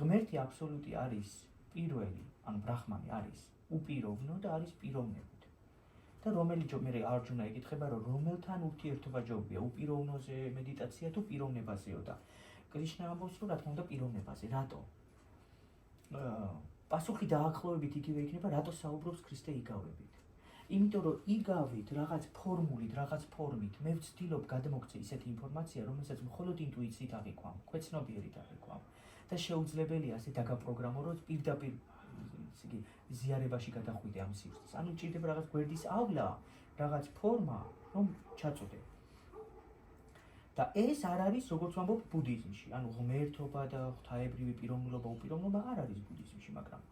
ღმერთი აბსოლუტი არის პირველი, ანუ ბრაჰმანი არის უპიროვნო და არის პიროვნებით. და რომელი მე არჯუნა ეკითხება, რომ რომელთან ურთიერთობა ჯობია, უპიროვნოზე მედიტაცია თუ პიროვნებაზეო და კრიშნა ამბობს, რომ რა თქმა უნდა პიროვნებაზე. რატო? პასუხი დაახლოებით იგივე იქნება, რატო საუბრობს ქრისტე იგავებით. იმიტომ რომ იგავით, რაღაც ფორმულით, რაღაც ფორმით მე ვცდილობ გადმოგცე ისეთი ინფორმაცია, რომელსაც მხოლოდ ინტუიციით აღიქვამ, ქვეცნობიერით აღიქვამ და შეუძლებელია ასე დაგაპროგრამო, რომ პირდაპირ ზიარებაში გადახვიდე ამ სივრცეს. ანუ ჭირდება რაღაც გვერდის ავლა, რაღაც ფორმა, რომ ჩაწოდე. და ეს არ არის, როგორც ვამბობ, ბუდიზმში. ანუ ღმერთობა და ღვთაებრივი პიროვნულობა, უპიროვნობა არ არის ბუდიზმში, მაგრამ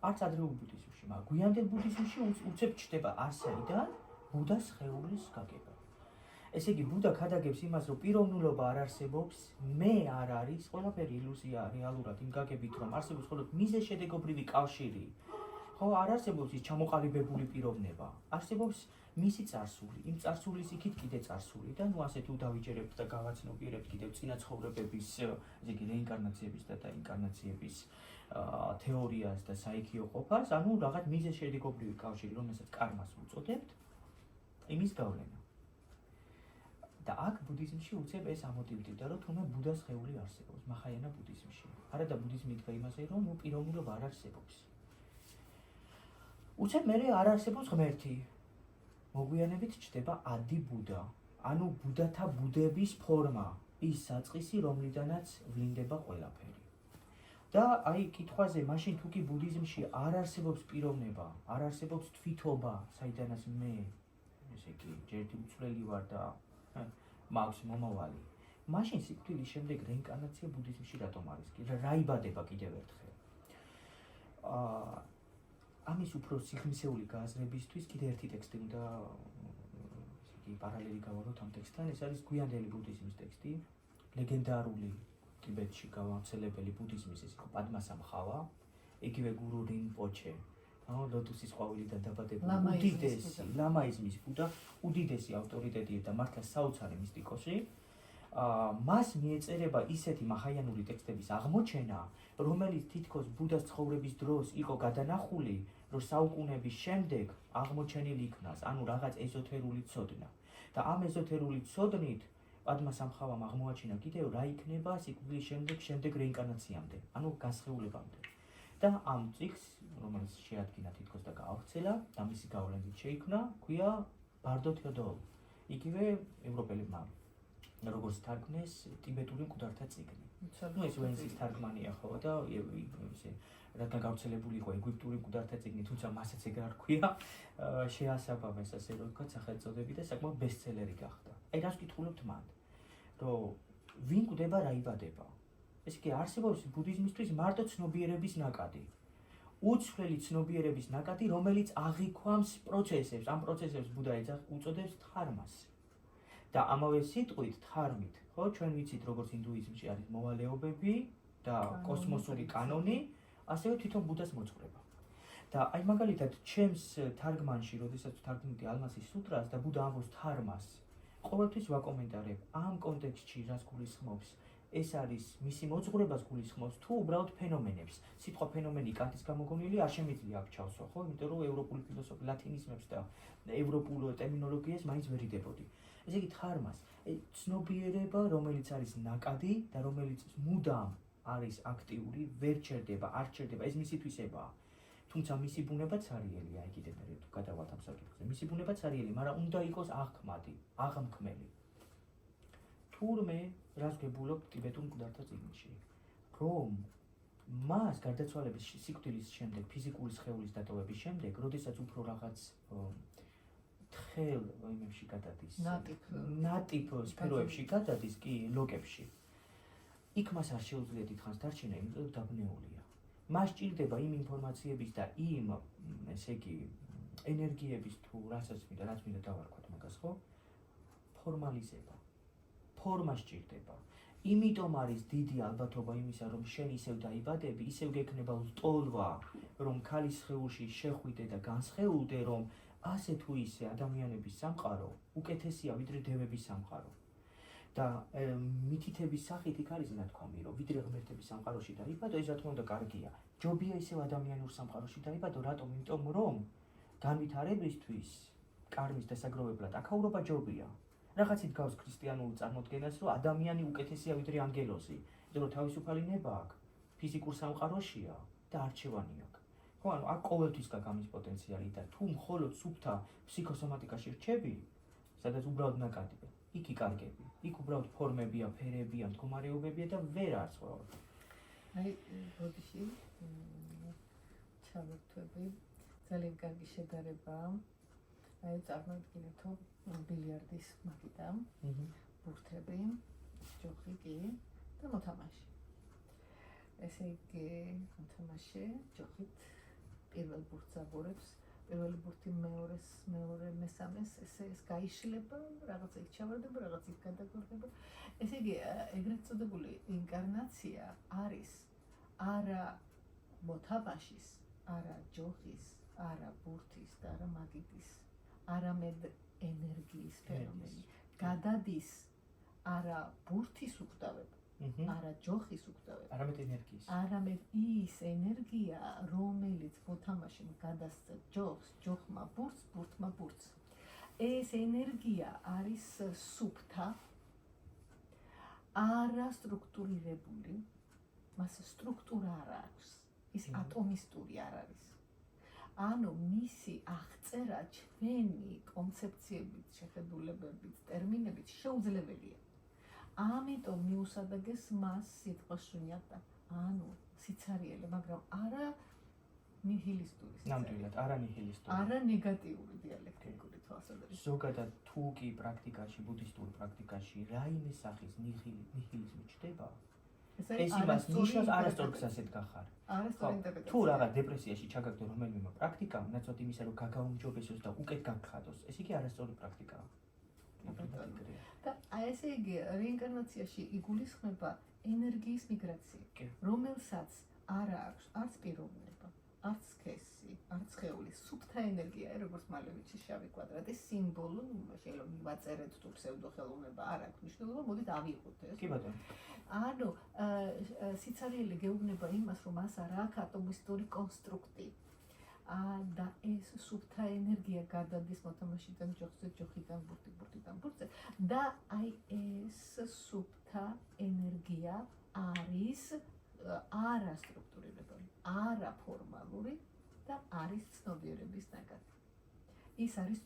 არც ადრეულ ბუდიზმში, მაგრამ გვიანდელ ბუდიზმში უცებ ჩდება არსაიდან ბუდას სხეულის გაგება. ესე იგი, ბუდა ქადაგებს იმას, რომ პიროვნულობა არ არსებობს, მე არ არის, ყველაფერი ილუზია რეალურად იმ გაგებით, რომ არსებობს მხოლოდ მიზეშედეგობრივი კავშირი. ხო, არ არსებობს ის ჩამოყალიბებული პიროვნება. არსებობს მისი წარსული, იმ წარსულის იქით კიდე წარსული და ნუ ასე თუ დავიჯერებთ და გავაცნობიერებთ კიდევ წინა ცხოვრებების, ესე იგი რეინკარნაციების და დაინკარნაციების თეორიას და საიქიო ყოფას, ანუ რაღაც მიზეშედეგობრივი კავშირი, რომელსაც კარმას უწოდებთ, იმის გავლენა. და აქ ბუდიზმში უცებ ეს ამოტივდება, რომ თუმცა ბუდას სხეული არსებობს, მაჰაიანა ბუდიზმში. არა და ბუდიზმი იდგა იმაზე, რომ ნუ პიროვნულობა არ არსებობს. უცებ მერე არ არსებობს ღმერთი. მოგვიანებით ჩდება ადი ბუდა, ანუ ბუდათა ბუდების ფორმა, ის საწყისი, რომლიდანაც ვლინდება ყველაფერი. და აი კითხვაზე, მაშინ თუ კი ბუდიზმში არ არსებობს პიროვნება, არ არსებობს თვითობა, საიდანაც მე, ესე იგი, ჯერდი უცვლელი ვარ და მაქვს მომავალი. მაშინ სიკვდილის შემდეგ რეინკარნაცია ბუდიზმში რატომ არის? რა იბადება კიდევ ერთხელ? ამის უფრო სიღრმისეული გააზრებისთვის კიდე ერთი ტექსტი უნდა პარალელი გავაროთ ამ ტექსტთან. ეს არის გვიანდელი ბუდიზმის ტექსტი, ლეგენდარული ტიბეტში გავრცელებელი ბუდიზმის ეს იყო პადმასამხავა, იგივე გურუ რინპოჩე, ლოტუსის ყვავილიდან დაბადებული უდიდესი ლამაიზმის ბუდა, უდიდესი ავტორიტეტი და მართლა საოცარი მისტიკოსი. მას მიეწერება ისეთი მაჰაიანური ტექსტების აღმოჩენა, რომელიც თითქოს ბუდას ცხოვრების დროს იყო გადანახული, რომ საუკუნეების შემდეგ აღმოჩენილი იქნას, ანუ რაღაც ეზოთერული ცოდნა. და ამ ეზოთერული ცოდნით პადმასამხავამ აღმოაჩინა კიდევ რა იქნება სიკვდილის შემდეგ რეინკარნაციამდე, ანუ გასხეულებამდე. და ამ წიგნს, რომელიც შეადგინა თითქოს და გაავრცელა, და მისი გავლენით შეიქმნა, ქვია ბარდო თეოდორ. იგივე ევროპელებმა როგორც თარგმნეს ტიბეტური მკვდართა წიგნი. ნუ ეს ვენსის თარგმანია ხო და ისე რადგან გავრცელებული იყო ეგვიპტური მკვდართა წიგნი, თუმცა მასაც ეგ არ ქვია, შეასაბამეს ასე რომ ვთქვათ სახელწოდები და საკმაოდ ბესტსელერი გახდა. აი რას ვკითხულობთ მან, რომ ვინ კვდება რა იბადება. ესე იგი არსებობს ბუდიზმისთვის მარტო ცნობიერების ნაკადი. უცვლელი ცნობიერების ნაკადი, რომელიც აღიქვამს პროცესებს, ამ პროცესებს ბუდა უწოდებს დჰარმას. და ამავე სიტყვით, დჰარმით, ხო, ჩვენ ვიცით, როგორც ინდუიზმში არის მოვალეობები და კოსმოსური კანონი, ასევე თვითონ ბუდას მოძღვრება. და აი მაგალითად ჩემს თარგმანში, როდესაც თარგმნიდი ალმასის სუტრას და ბუდა ამბობს თარმას, ყოველთვის ვაკომენტარებ ამ კონტექსტში რას გულისხმობს. ეს არის მისი მოძღვრებას გულისხმობს თუ უბრალოდ ფენომენებს. სიტყვა ფენომენი კანტის გამოგონილი არ შემიძლია აქ ჩავსვა, ხო? იმიტომ რომ ევროპული ფილოსოფია ლათინიზმებს და ევროპულ ტერმინოლოგიას მაინც ვერ იდებოდი. ესე იგი თარმას, ცნობიერება, რომელიც არის ნაკადი და რომელიც მუდამ არის აქტიური, ვერ ჩერდება, არ ჩერდება, ეს მისი თვისებაა. თუმცა მისი ბუნებაც არიელია, აი კიდევ მე თუ გადავალთ ამ საკითხზე. მისი ბუნებაც არიელი, მაგრამ უნდა იყოს აღქმადი, აღმქმელი. თურმე რას გებულობ ტიბეტურ მკვდართა წიგნში, რომ მას გარდაცვალების სიკვდილის შემდეგ, ფიზიკური სხეულის დატოვების შემდეგ, როდესაც უფრო რაღაც თხელ იმებში გადადის, ნატიფ სფეროებში გადადის, კი, ლოკებში. იქ მას არ შეუძლია დიდხანს დარჩენა, იმიტომ რომ დაბნეულია. მას ჭირდება იმ ინფორმაციების და იმ, ესე იგი, ენერგიების თუ რასაც მინდა დავარქვათ მაგას, ხო? ფორმალიზება. ფორმა სჭირდება. იმიტომ არის დიდი ალბათობა იმისა, რომ შენ ისევ დაიბადები, ისევ გექნება ლტოლვა, რომ ქალის სხეულში შეხვიდე და განსხეულდე, რომ ასე თუ ისე ადამიანების სამყარო უკეთესია ვიდრე დევების სამყარო. და მითითების სახით იქ არის ნათქვამი, რომ ვიდრე ღმერთების სამყაროში დაიბადო, ეს რა თქმა უნდა კარგია. ჯობია ისევ ადამიანურ სამყაროში დაიბადო, რატომ? იმიტომ რომ განვითარებისთვის კარმის დასაგროვებლად აქაურობა ჯობია. რაღაცით გავს ქრისტიანულ წარმოდგენას, რომ ადამიანი უკეთესია ვიდრე ანგელოზი, იმიტომ რომ თავისუფალი ნება აქვს, ფიზიკურ სამყაროშია და არჩევანი აქვს. ხო, ანუ აქ ყოველთვის გაქვს ამის პოტენციალი და თუ მხოლოდ სუფთა ფსიქოსომატიკაში რჩები, სადაც უბრალოდ ნაკადია, იქ იკარგები, იქ უბრალოდ ფორმებია, ფერებია, მდგომარეობებია და ვერ არც ყოველ. აი, ბოდიში ჩავერთვები, ძალიან კარგი შედარებაა. აი, წარმოვიდგინეთ, რომ ბილიარდის მაგიდა, ბურთები, ჯოხი კი და მოთამაშე. ესე იგი, მოთამაშე ჯოხით პირველ ბურთს აბორებს, პირველი ბურთი მეორე მესამეს, ეს გაიშლება, რაღაცა იქ ჩავარდება, რაღაცა იქ გადაგორდება. ესე იგი, ეგრეთ წოდებული ინკარნაცია არის არა მოთამაშის, არა ჯოხის, არა ბურთის და არა მაგიდის, არამედ ენერგიის ფენომენი. გადადის არა ბურთის უკვდავება, არა ჯოხის უკვდავება, არამედ ენერგიის. არამედ ის ენერგია, რომელიც მოთამაშემ გადასცა ჯოხს, ჯოხმა ბურთს, ბურთმა ბურთს. ეს ენერგია არის სუფთა, არა სტრუქტურირებული, მას სტრუქტურა არ აქვს, ის ატომისტური არ არის. ანუ მისი აღწერა ჩვენი კონცეფციებით, შეხედულებებით, ტერმინებით შეუძლებელია. ამიტომ მიუსადაგეს მას სიტყვა შუნიატა, ანუ სიცარიელე, მაგრამ არა ნიჰილისტური სიცარიელე. ნამდვილად, არა ნიჰილისტური. არა ნეგატიური დიალექტიკური თვალსაზრისით. ზოგადად თუ კი პრაქტიკაში, ბუდისტურ პრაქტიკაში რაიმე სახის ნიჰილიზმი ჩდება, ეს იმას ნიშნავს არასწორ გზაზე დგახარ. არასწორ ინტერპრეტაცია. თუ რაღაც დეპრესიაში ჩაგაგდო რომელიმე პრაქტიკა, ნაცვლად იმისა, რომ გაგაუმჯობესოს და უკეთ გაგხადოს, ეს იგი არასწორი პრაქტიკაა. და ესე იგი, რეინკარნაციაში იგულისხმება ენერგიის მიგრაცია, რომელსაც არ აქვს არც პიროვნება, არც სქესი, არც სხეული, სუფთა ენერგია, როგორც მალევიჩის შავი კვადრატის სიმბოლო, შეიძლება მივაწერეთ თუ ფსევდოხელოვნება არ აქვს მნიშვნელობა, მოდით ავიღოთ ეს. კი ბატონო. ანუ სიცარიელე გეუბნება იმას, რომ მას არ აქვს ატომისტური კონსტრუქტი. და ეს სუფთა ენერგია გადადის მოთამაშიდან ჯოხზე, ჯოხიდან ბურთიდან ბურთზე და აი ეს სუფთა ენერგია არის არა სტრუქტურირებული, არა ფორმალური და არის ცნობიერების ნაკადი. ის არის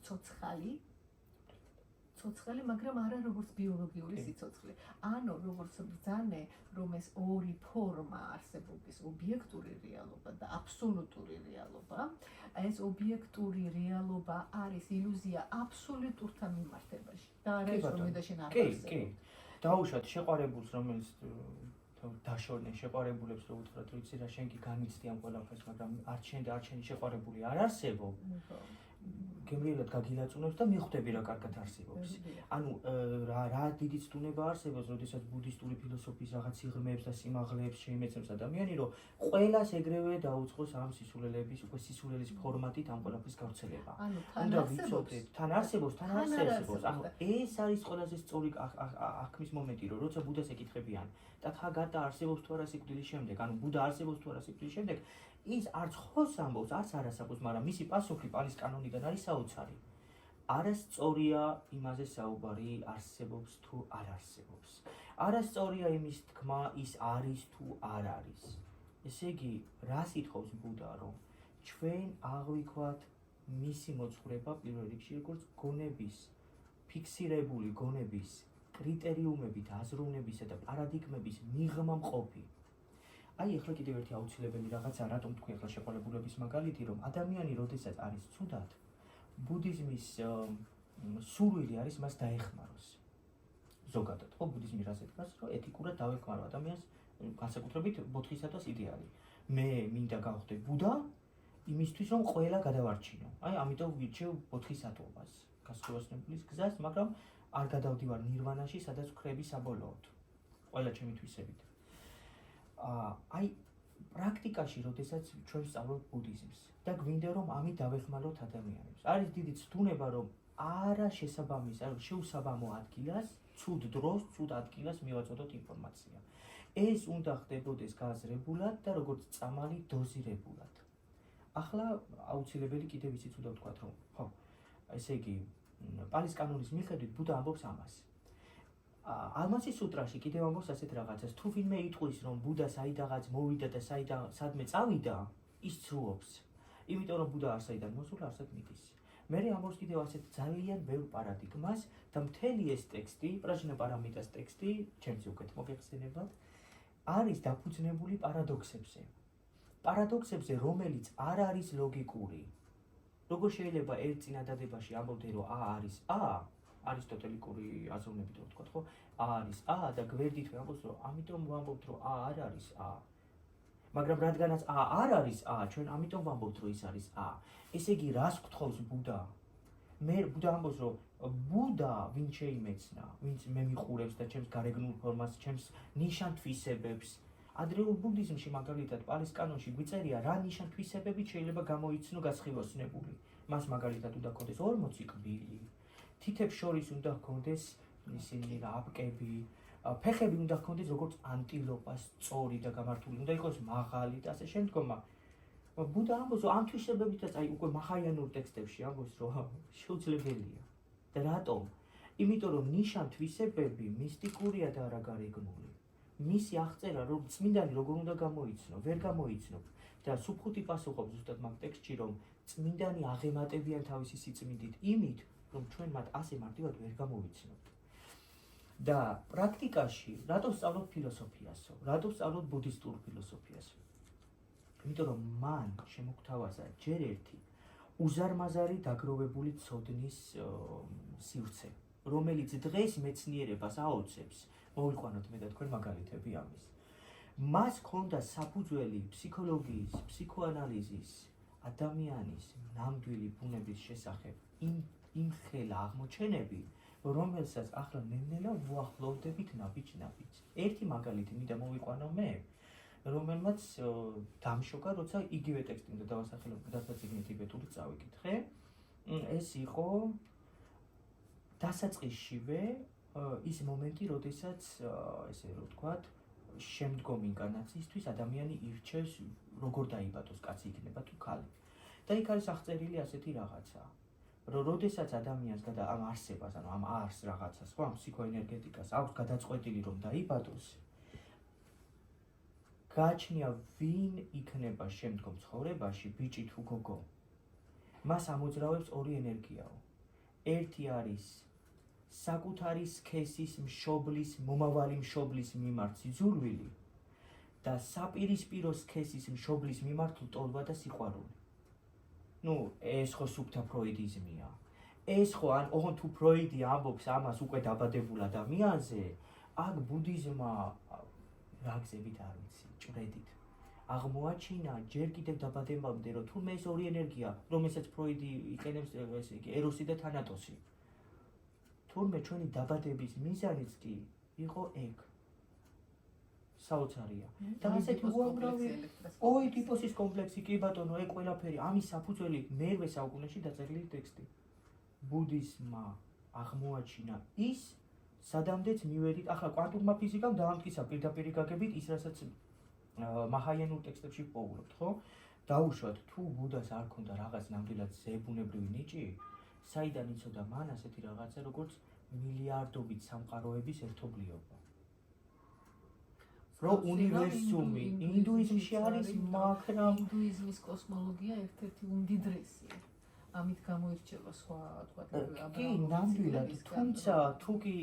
ცოცხალი, მაგრამ არა როგორც ბიოლოგიური სიცოცხლე. ანუ როგორც ბრძანე, რომ ეს ორი ფორმა არსებობის, ობიექტური რეალობა და აბსოლუტური რეალობა, ეს ობიექტური რეალობა არის ილუზია აბსოლუტურთან მიმართებაში. და არა ის რომ და შენ არ არსებობ. კი. დაუშვათ შეყვარებულს, რომელიც დაშორდნენ შეყვარებულებს, რომ უთხრათ, რომ იცი რა, შენ კი განიცდი ამ ყველაფერს, მაგრამ არჩენი შეყვარებული არ არსებობ. გემრიელად გაგილაწუნებს და მიხვდები რა კარგად არსებობს. ანუ რა დიდი ცდუნება არსებობს, როდესაც ბუდისტური ფილოსოფიის რაღაც სიღრმეებს და სიმაღლეებს შეიმეცნებს ადამიანი, რომ ყველას ეგრევე დაუწყოს ამ სისულელების, უკვე სისულელის ფორმატით ამ ყველაფრის გავრცელება. უნდა ვიცოდეთ, თან არსებობს. ანუ ეს არის ყველაზე სწორი აღქმის მომენტი, რომ როცა ბუდას ეკითხებიან და თაგატა არსებობს თუ არა სიკვდილის შემდეგ, ანუ ბუდა არსებობს თუ არა სიკვდილის შემდეგ, ის არც ხოს ამბობს, არც არას ამბობს, მაგრამ მისი პასუხი პალის კანონიდან არის საოცარი. არასწორია იმაზე საუბარი, არსებობს თუ არ არსებობს. არასწორია იმის თქმა, ის არის თუ არ არის. ესე იგი, რას ითხოვს ბუდა, რომ ჩვენ აღვიქვათ მისი მოძღვრება პირველ რიგში როგორც გონების, ფიქსირებული გონების, კრიტერიუმებით, აზროვნებისა და პარადიგმების მიღმა მყოფი. აი ახლა კიდევ ერთი აუცილებელი რაღაცა, რატომ თქვი ახლა შეყოლებულების მაგალითი, რომ ადამიანი როდესაც არის ცუდად, ბუდიზმის სურვილი არის მას დაეხმაროს. ზოგადად, ხო, ბუდიზმი რას ეთქავს, რომ ეთიკურად დაეხმარო ადამიანს, განსაკუთრებით ბოთლისათოს იდეალი. მე მინდა გავხდე ბუდა, იმისთვის რომ ყველა გადავარჩინო. აი, ამიტომ ვირჩევ ბოთლისათობას, გასხოვასნებლის გზას, მაგრამ არ გადავდივარ ნირვანაში, სადაც ვქრები საბოლოოდ. ყველა ჩემი თვისებით. აი, პრაქტიკაში, როდესაც ჩვენ ვსწავლობთ ბუდიზმს და გვინდა რომ ამით დავეხმაროთ ადამიანებს. არის დიდი ცდუნება, რომ არა შესაბამის, ანუ შეუსაბამო ადგილას, ცუდ დროს, ცუდ ადგილას მივაწოდოთ ინფორმაცია. ეს უნდა ხდებოდეს გააზრებულად და როგორც წამალი დოზირებულად. ახლა აუცილებელი კიდევ ისიც უნდა ვთქვათ, რომ ხო, ესე იგი, პალის კანონის მიხედვით ბუდა ამბობს ამას. ალმასის სუტრაში კიდევ ამბობს ასეთ რაღაცას, თუ ვინმე იტყვის, რომ ბუდა საიდანაც მოვიდა და სადმე წავიდა, ის ცრუობს. იმიტომ რომ ბუდა არსაიდან მოსულა, არსად მიდის. მე ამბობს კიდევ ასეთ ძალიან ბევრ პარადიგმას და მთელი ეს ტექსტი, პრაჟნა პარამიტას ტექსტი, ჩემს უკეთ მოგეხსენებათ, არის დაფუძნებული პარადოქსებზე. პარადოქსებზე, რომელიც არ არის ლოგიკური. როგორ შეიძლება ერთ წინადადებაში ამბობდე, რომ A არის A, არისტოტელიკური აზროვნებით ვთქვათ, ხო? A არის A და გვერდით ვამბობთ, რომ ამიტომ ვამბობთ, რომ A არ არის A. მაგრამ რადგანაც A არ არის A, ჩვენ ამიტომ ვამბობთ, რომ ის არის A. ესე იგი, რას გთხოვს ბუდა? მე ბუდა ამბობს, რომ ბუდა ვინ შეიმეცნა, ვინც მე მიყურებს და ჩემს გარეგნულ ფორმას, ჩემს ნიშან-თვისებებს. ადრეულ ბუდიზმში მაგალითად პალის კანონში გვიწერია, რა ნიშან-თვისებებით შეიძლება გამოიცნო გასხივოსნებული. მას მაგალითად უნდა ჰქონდეს 40 კბილი, თითებს შორის უნდა ჰქონდეს ისინი აპკები, ფეხები უნდა ჰქონდეს როგორც ანტილოპას, სწორი და გამართული, უნდა იყოს მაღალი და ასე შემდგომ. ბუდა ამბობს, რომ ამ თვისებებითაც აი უკვე მაჰაიანურ ტექსტებში ამბობს, რომ შეუძლებელია. და რატომ? იმიტომ რომ ნიშან-თვისებები მისტიკურია და არა გარეგნული. მისი აღწერა, რომ წმინდანი როგორ უნდა გამოიცნო, ვერ გამოიცნობ და სუფხუთი პასუხობს ზუსტად მაგ ტექსტში, რომ წმინდანი აღემატებიან თავისი სიწმინდით იმით, რომ ჩვენ მათ ასე მარტივად ვერ გამოვიცნობთ. და პრაქტიკაში, რატო სწავლობ ფილოსოფიასო? რატო სწავლობ ბუდისტურ ფილოსოფიასო? იმიტომ რომ მან შემოგთავაზა ჯერ ერთი უზარმაზარი დაგროვებული ცოდნის სივრცე, რომელიც დღეს მეცნიერებას აოცებს. მოვიყვანოთ მე და თქვენ მაგალითები ამის. მას ჰქონდა საფუძველი ფსიქოლოგიის, ფსიქოანალიზის, ადამიანის ნამდვილი ბუნების შესახებ იმ ხელა აღმოჩენები, რომელსაც ახლა ნელ-ნელა ვუახლოვდებით ნაბიჯ-ნაბიჯ. ერთი მაგალითი მინდა მოვიყვანო მე, რომელმაც დამშოკა, როცა იგივე ტექსტი უნდა დავასახელო დასაწიგნი ტიბეტური წავიკითხე. ეს იყო დასაწყისშივე ის მომენტი, როდესაც ესე რომ ვთქვათ, შემდგომ ინკარნაციისთვის ადამიანი ირჩევს, როგორ დაიბადოს, კაცი იქნება თუ ქალი. და იქ არის აღწერილი ასეთი რაღაცა, რომ როდესაც ადამიანს ამ არსებას, ანუ ამ არს რაღაცას, ხო, ამ ფსიქოენერგეტიკას აქვს გადაწყვეტილი რომ დაიბადოს, გააჩნია ვინ იქნება შემდგომ ცხოვრებაში, ბიჭი თუ გოგო. მას ამოძრავებს ორი ენერგიაო. ერთი არის საკუთარი სქესის მშობლის, მომავალი მშობლის მიმართ სიძულვილი და საპირისპირო სქესის მშობლის მიმართ ლტოლვა და სიყვარული. ეს ხო სუფთა ფროიდიზმია. ეს ხო ან თუ ფროიდი ამბობს ამას უკვე დაბადებულ ადამიანზე, აქ ბუდიზმა რა გზებით არ ვიცი, ჭრედით. აღმოაჩინა ჯერ კიდევ დაბადებამდე, რომ თურმე ეს ორი ენერგია, რომელსაც ფროიდი იყენებს, ესე იგი, ეროსი და თანატოსი. თურმე ჩვენი დაბადების მიზანიც კი იყო ეგ. საოცარია. და ესეთი უამრავი ოიდიპოსის კომპლექსი, კი ბატონო, ეგ ყველაფერი, ამის საფუძველი მერვე საუკუნეში დაწერილი ტექსტი. ბუდიზმმა აღმოაჩინა ის, სადამდეც მივედით, ახლა კვანტურმა ფიზიკამ დაამტკიცა პირდაპირი გაგებით ის, რასაც მაჰაიანურ ტექსტებში პოულობთ, ხო? დაუშვათ, თუ ბუდას არ ქონდა რაღაც ნამდვილად ზებუნებრივი ნიჭი, საიდან იცოდა მან ასეთი რაღაცა, როგორც მილიარდობით სამყაროების ერთობლიობა. რო უნივერსუმი ინდუიზმში არის, მაგრამ ინდუიზმის კოსმოლოგია ერთ-ერთი უმდიდრესია. ამით გამოირჩევა სხვა კი, ნამდვილად, თუმცა თუ კი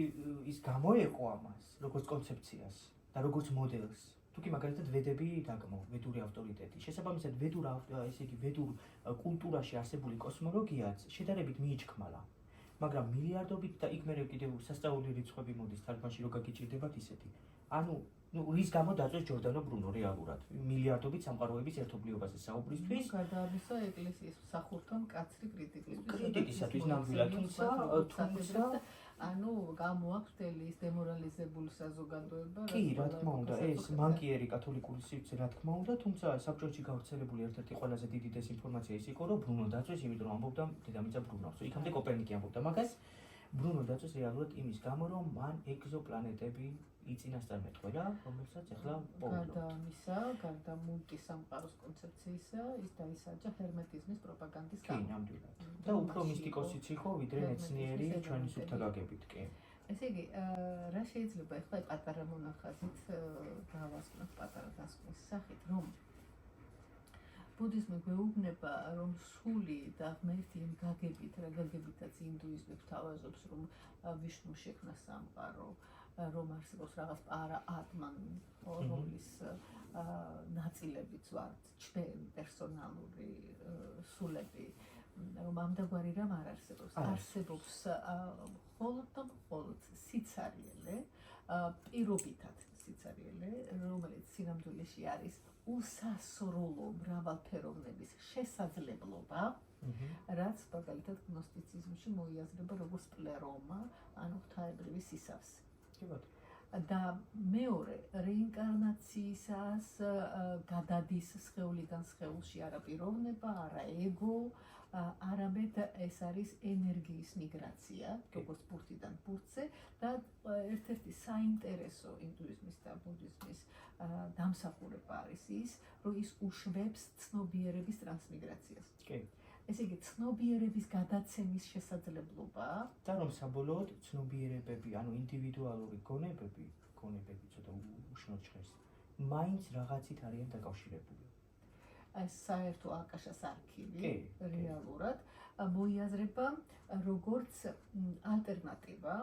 ის გამოეყო ამას, როგორც კონცეფციას და როგორც მოდელს, თუ კი მაგალითად ვედები დაგმო, ვედური ავტორიტეტი. შესაბამისად, ვედურ კულტურაში არსებული კოსმოლოგიაც შედარებით მიიჩქმალა. მაგრამ მილიარდობით და იქ მერე კიდევ სასწაული რიცხვები მოდის თარგმანში, რო გაგიჭირდებათ ისეთი. ანუ რის გამო დაწვეს ჯორდანო ბრუნო რეალურად მილიარდობით სამყაროების ერთობლიობაზე საუბრისთვის. გარდა ამისა, ეკლესიის მსახურთა მკაცრი კრიტიკისათვის ნამდვილად, თუმცა ანუ გამოაქვს ის დემორალიზებული საზოგადოება. კი, რა თქმა უნდა, ეს მანკიერი კათოლიკური სივრცე, რა თქმა უნდა, თუმცა საბჭოებში გავრცელებული ერთ-ერთი ყველაზე დიდი დეზინფორმაცია ის იყო, რომ ბრუნო დაწვეს, იმიტომ რომ ამბობდა დედამიწა ბრუნავს. იქამდე კოპერნიკი ამბობდა მაგას. ბრუნო დაწვეს რეალურად იმის გამო, რომ მან ეგზოპლანეტები იწინასწარ მეტყველა, რომელსაც ახლა პოულობთ. გარდა ამისა, გარდა მულტისამყაროს კონცეფციისა, ის დაისაჯა ჰერმეტიზმის პროპაგანდის გამო. კი, ნამდვილად. და უფრო მისტიკოსიც იყო, ვიდრე მეცნიერი ჩვენი სუფთა გაგებით, კი. ესე იგი, რა შეიძლება ახლა პატარა მონახაზით დავასკვნოთ პატარა დასკვნის სახით, რომ ბუდიზმი გვეუბნება, რომ სული და ღმერთი იმ გაგებით, რა გაგებითაც ინდუიზმი გვთავაზობს, რომ ვიშნუ შექმნა სამყარო, რომ არსებობს რაღაც პარა ატმან, რომლის ნაწილებიც ვართ ჩვენ პერსონალური სულები, რომ ამდაგვარი რამ არ არსებობს. არსებობს მხოლოდ და მხოლოდ სიცარიელე, პირობითად სიცარიელე, რომელიც სინამდვილეში არის უსასრულო მრავალფეროვნების შესაძლებლობა, რაც მაგალითად გნოსტიციზმში მოიაზრება როგორც პლერომა, ანუ ღვთაებრივი სისავსე. და მეორე რეინკარნაციისას გადადის სხეულიდან სხეულში არა პიროვნება, არა ეგო, არამედ ეს არის ენერგიის მიგრაცია, როგორც ბურთიდან ბურთზე და ერთ-ერთი საინტერესო ინდუიზმის და ბუდიზმის დამსახურება არის ის, რომ ის უშვებს ცნობიერების ტრანსმიგრაციას. ესე იგი, ცნობიერების გადაცემის შესაძლებლობა და რომ საბოლოოდ ცნობიერებები, ანუ ინდივიდუალური გონებები ცოტა უშნოდ ჟღერს, მაინც რაღაცით არიან დაკავშირებული. საერთო აკაშას არქივი რეალურად მოიაზრება როგორც ალტერნატივა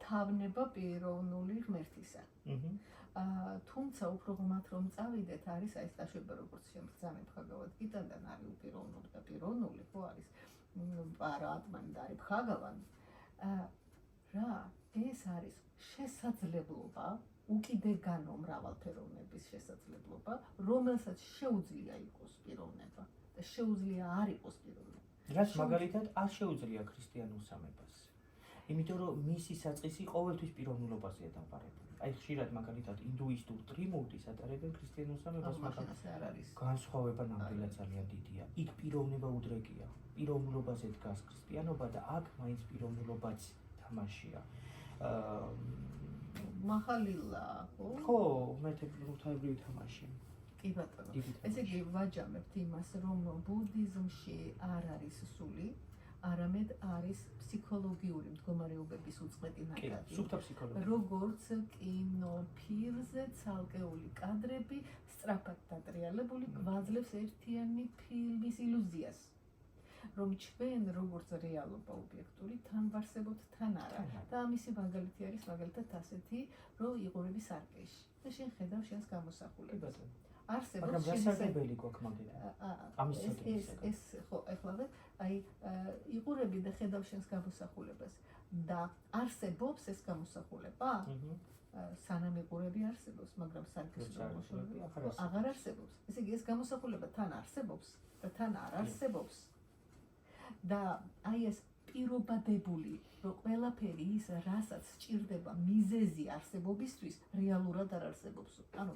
თავნება პიროვნული ღმერთისა. თუმცა უფრო ღრმად რომ წავიდეთ, არის ეს დაშვება როგორც შემბრძანებ ხაგავად გიტანდან არის უპიროვნული და პიროვნული, ხო არის პარა ატმანი და არის ხაგავან. რა ეს არის შესაძლებლობა, უკიდეგანო მრავალფეროვნების შესაძლებლობა, რომელსაც შეუძლია იყოს პიროვნება და შეუძლია არ იყოს პიროვნება. რაც მაგალითად არ შეუძლია ქრისტიანულ სამებას. იმიტომ რომ მისი საწყისი ყოველთვის პიროვნულობაზეა დამყარებული. აი ხშირად მაგალითად ინდუისტურ ტრიმურტის ატარებენ ქრისტიანულ სამებას, მაგრამ განსხვავება ნამდვილად ძალიან დიდია. იქ პიროვნება უდრეკია, პიროვნულობაზე დგას ქრისტიანობა და აქ მაინც პიროვნულობაც თამაშია. მახალილა, ხო, ღვთაებრივი თამაში. კი ბატონო. ესე იგი ვაჯამებთ იმას, რომ ბუდიზმში არ არის სული, არამედ არის ფსიქოლოგიური მდგომარეობების უწყვეტი ნაკადი. სუფთა ფსიქოლოგია. როგორც კინოფილმზე ცალკეული კადრები სწრაფად დატრიალებული გვაძლევს ერთიანი ფილმის ილუზიას. რომ ჩვენ როგორც რეალობა ობიექტური თან ვარსებობთ თან არა. და ამისი მაგალითი არის მაგალითად ასეთი, რომ იღურები სარკეში და შენ ხედავ შენს გამოსახულებას. არსებობს მაგრამ გასაგებელი გვაქვს მაგალითად. ამის ეს ხო ეხლა აი იღურები და ხედავ შენს გამოსახულებას და არსებობს ეს გამოსახულება? სანამ იღურები არსებობს, არსებობს, მაგრამ სარქისრო მოშორება აღარ არსებობს. ესე იგი ეს გამოსახულება თან არსებობს და თან არ არსებობს. და აი ეს პირობადებული, რომ ყველაფერი ის, რასაც სჭირდება მიზეზი არსებობისთვის, რეალურად არ არსებობს. ანუ